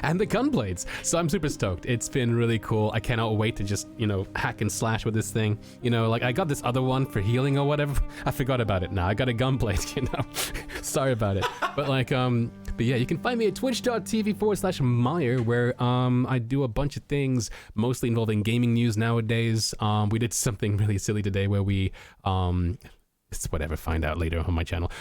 And the gunblades. So I'm super stoked. It's been really cool. I cannot wait to just, hack and slash with this thing. Like I got this other one for healing or whatever. I forgot about it now. I got a gunblade, Sorry about it. But but yeah, you can find me at twitch.tv/Myre, where I do a bunch of things, mostly involving gaming news nowadays. We did something really silly today where we it's whatever, find out later on my channel.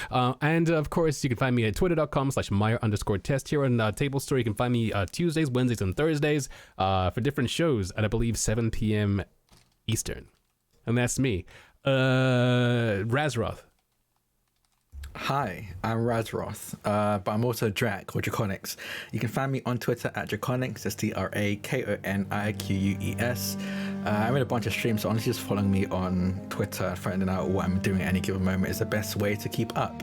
And of course, you can find me at twitter.com/Myre_test. Here on Table Store, you can find me Tuesdays, Wednesdays, and Thursdays for different shows at, I believe, 7 p.m. Eastern. And that's me. Razroth. Hi, I'm Razroth, but I'm also Drak or Drakoniques. You can find me on Twitter at Drakoniques, that's DRAKONIQUES. I'm in a bunch of streams, so honestly just following me on Twitter, finding out what I'm doing at any given moment is the best way to keep up.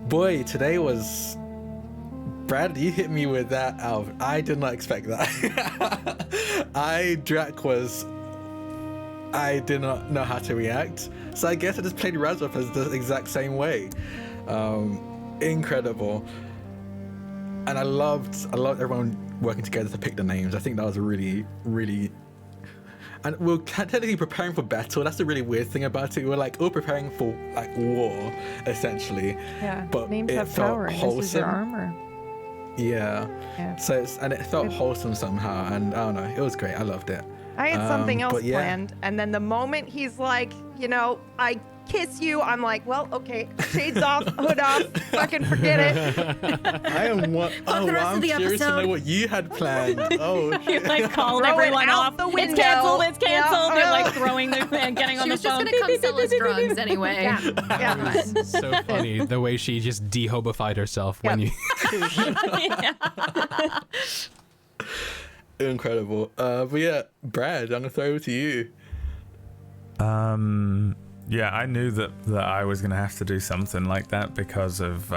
Boy, today was... Brad, you hit me with that out. I did not expect that. I did not know how to react, so I guess I just played Razroth as the exact same way. Incredible. And I loved everyone working together to pick the names. I think that was really, really... And we're technically preparing for battle. That's the really weird thing about it. We're all preparing for war, essentially. Yeah, but names it have felt power. wholesome. This is your armor. Yeah. So it felt wholesome somehow, and I don't know, it was great. I loved it. I had something else planned, and then the moment he's like, I kiss you, I'm like, well, okay, shades off, hood off, fucking forget it. I am what? Oh, I'm curious to know what you had planned. Oh, you called everyone off. It's canceled. It's canceled. They're throwing their getting on the phone. She was just gonna come sell us drugs anyway. Yeah. So funny the way she just dehobified herself when you. Incredible. But yeah, Brad, I'm gonna throw it over to you. Yeah, I knew that I was gonna have to do something like that because of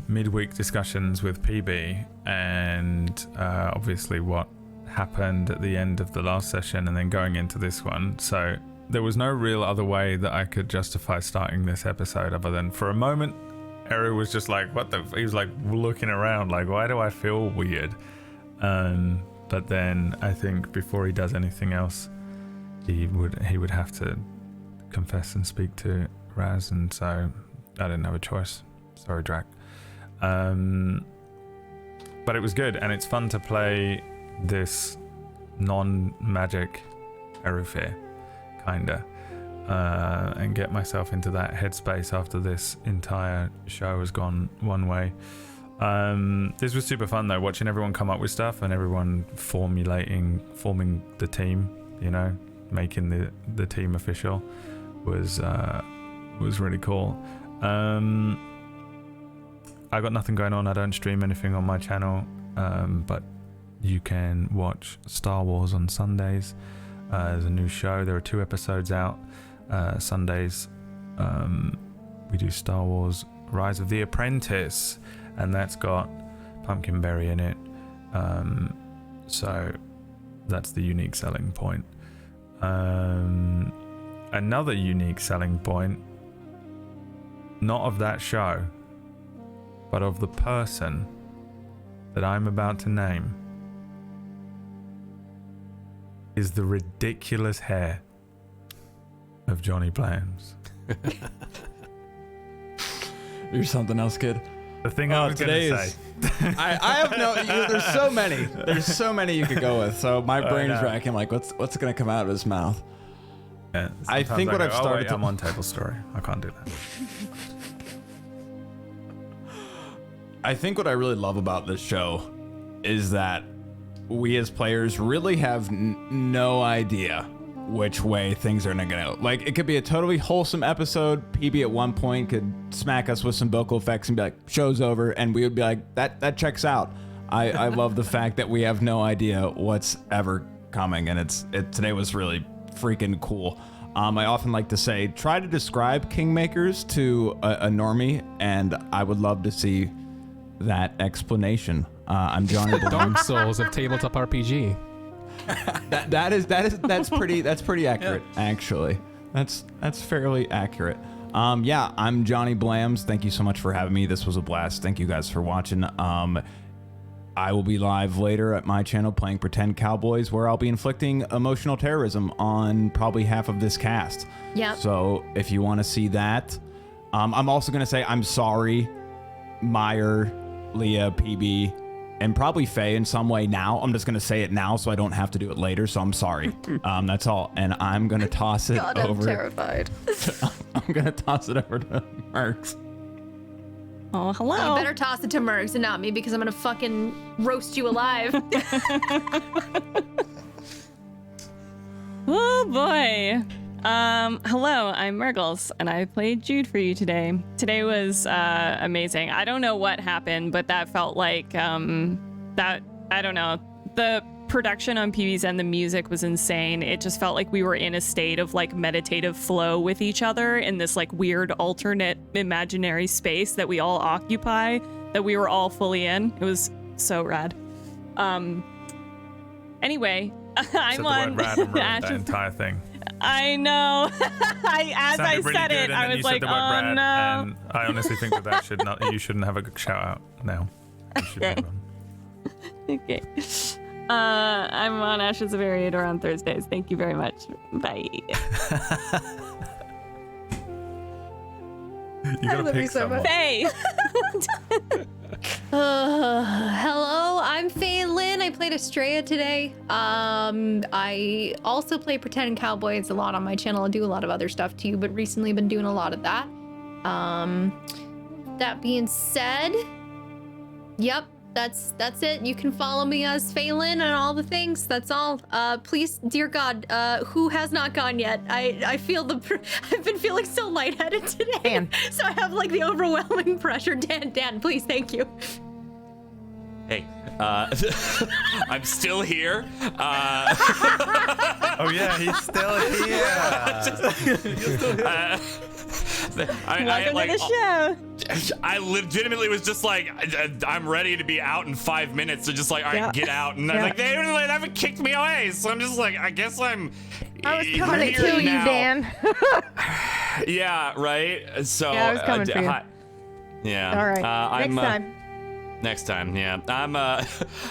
midweek discussions with PB and obviously what happened at the end of the last session and then going into this one. So there was no real other way that I could justify starting this episode other than for a moment, Eru was just like, what the? He was like looking around like, why do I feel weird? But then I think before he does anything else, he would have to confess and speak to Raz, and so I didn't have a choice. Sorry, Drak. But it was good, and it's fun to play this non-magic Erufir, kinda, and get myself into that headspace after this entire show has gone one way. This was super fun though, watching everyone come up with stuff and everyone forming the team, making the team official was really cool. I got nothing going on. I don't stream anything on my channel, but you can watch Star Wars on Sundays. There's a new show. There are 2 episodes out. Sundays we do Star Wars Rise of the Apprentice, and that's got Pumpkinberry in it, so that's the unique selling point. Another unique selling point, not of that show, but of the person that I'm about to name, is the ridiculous hair of JohnnyBlamz. You're something else, kid. The thing I was today gonna is, say. I have no. There's so many. There's so many you could go with. So my brain's racking. Like, what's gonna come out of his mouth? Yeah, I think what I've started I'm on table story. I can't do that. I think what I really love about this show is that we as players really have no idea which way things are gonna go. Like, it could be a totally wholesome episode. PB at one point could smack us with some vocal effects and be like, show's over, and we would be like, that checks out. I love the fact that we have no idea what's ever coming, and today was really freaking cool. I often like to say, try to describe Kingmakers to a normie, and I would love to see that explanation. I'm JohnnyBlamz. Dark Souls of tabletop RPG. That's pretty accurate, actually. That's fairly accurate. Yeah, I'm JohnnyBlamz. Thank you so much for having me. This was a blast. Thank you guys for watching. I will be live later at my channel playing Pretend Cowboys, where I'll be inflicting emotional terrorism on probably half of this cast. Yeah. So if you want to see that, I'm also going to say I'm sorry, Myre, Leah, PB, and probably Faye in some way now. I'm just going to say it now so I don't have to do it later, so I'm sorry. That's all. And I'm going to toss it God, over. I'm terrified. I'm going to toss it over to Mirggles. Oh, hello. You better toss it to Mirggles and not me, because I'm gonna fucking roast you alive. Oh boy. Hello, I'm Mirggles, and I played Jude for you today. Today was amazing. I don't know what happened, but that felt like I don't know. The production on PB's end, the music was insane. It just felt like we were in a state of like meditative flow with each other in this like weird alternate imaginary space that we all occupy, that we were all fully in. It was so rad. Anyway, I'm on that entire thing. I know. I said it, I was like, oh no. And I honestly think that you shouldn't have a shout out now. You should move on. Okay. I'm on Ashes of Ariador on Thursdays. Thank you very much. Bye. You gotta pick someone. Faye. Hello, I'm Fhaelin. I played Estrella today. I also play Pretend Cowboys a lot on my channel. I do a lot of other stuff too, but recently been doing a lot of that. That being said, yep. That's it. You can follow me as Fhaelin and all the things. That's all. Please, dear God, who has not gone yet? I feel I've been feeling so lightheaded today. Dan. So I have like the overwhelming pressure. Dan, please, thank you. Hey, I'm still here. Oh yeah, he's still here. Welcome to the show. I legitimately was just like, I'm ready to be out in 5 minutes. So just like, all right, get out. And I'm like, they haven't kicked me away. So I'm just like, I guess I was coming to kill you, Dan. Yeah, right. So yeah, I was coming for you. Yeah. All right. Next time, yeah.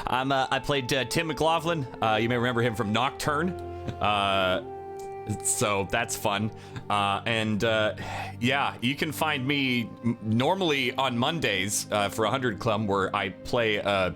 I played Tim McLaughlin. You may remember him from Nocturne. So that's fun. Yeah, you can find me normally on Mondays for 100 Club, where I play a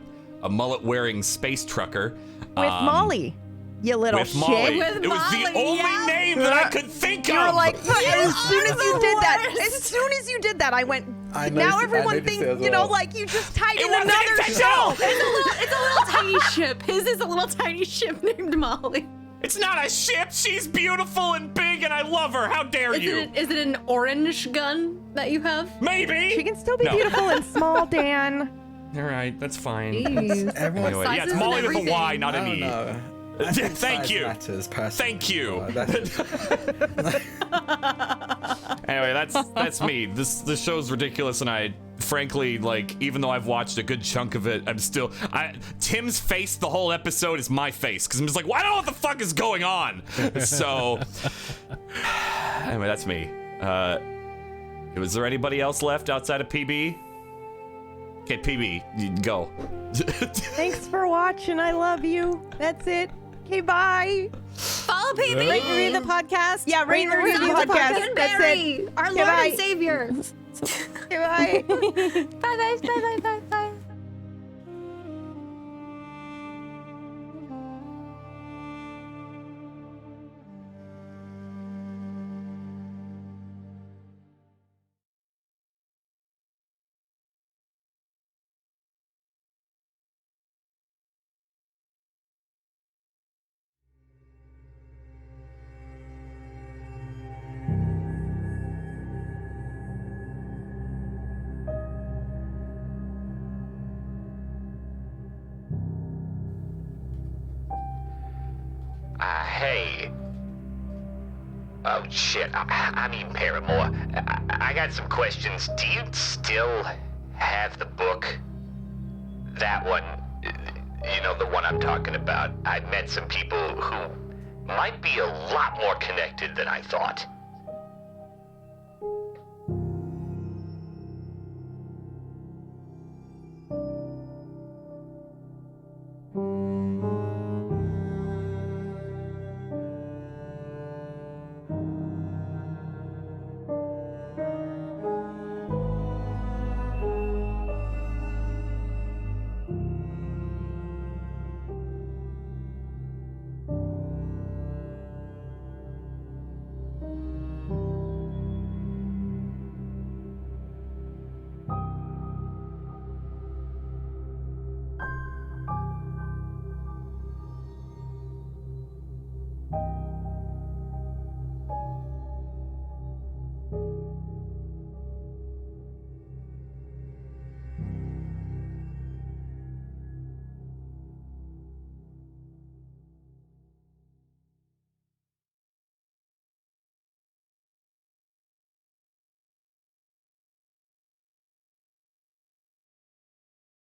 mullet-wearing space trucker. With Molly, you little with shit. Molly. With it was Molly, the only name that I could think of. You were like, as soon as you did that, I went, now everyone thinks, like you just tied in another show. It's a little tiny ship. His is a little tiny ship named Molly. It's not a ship. She's beautiful and big, and I love her. How dare you? Is it an orange gun that you have? Maybe. She can still be beautiful and small, Dan. All right, that's fine. Jeez. Anyway, yeah, it's Molly with a Y, not an E. No. Thank you. Thank you. Anyway, that's me. This show's ridiculous, and I frankly, like, even though I've watched a good chunk of it, I'm still Tim's face the whole episode is my face, because I'm just like, well, I don't know what the fuck is going on. So anyway, that's me. Was there anybody else left outside of PB? Okay, PB, you go. Thanks for watching. I love you. That's it. Okay, bye. Follow PB. Rate and review the podcast. Yeah, rate and review the podcast. That's it. Our Lord and Savior. Okay, bye. Bye. shit. I mean, Paramore. I got some questions. Do you still have the book? That one. You know, the one I'm talking about. I've met some people who might be a lot more connected than I thought.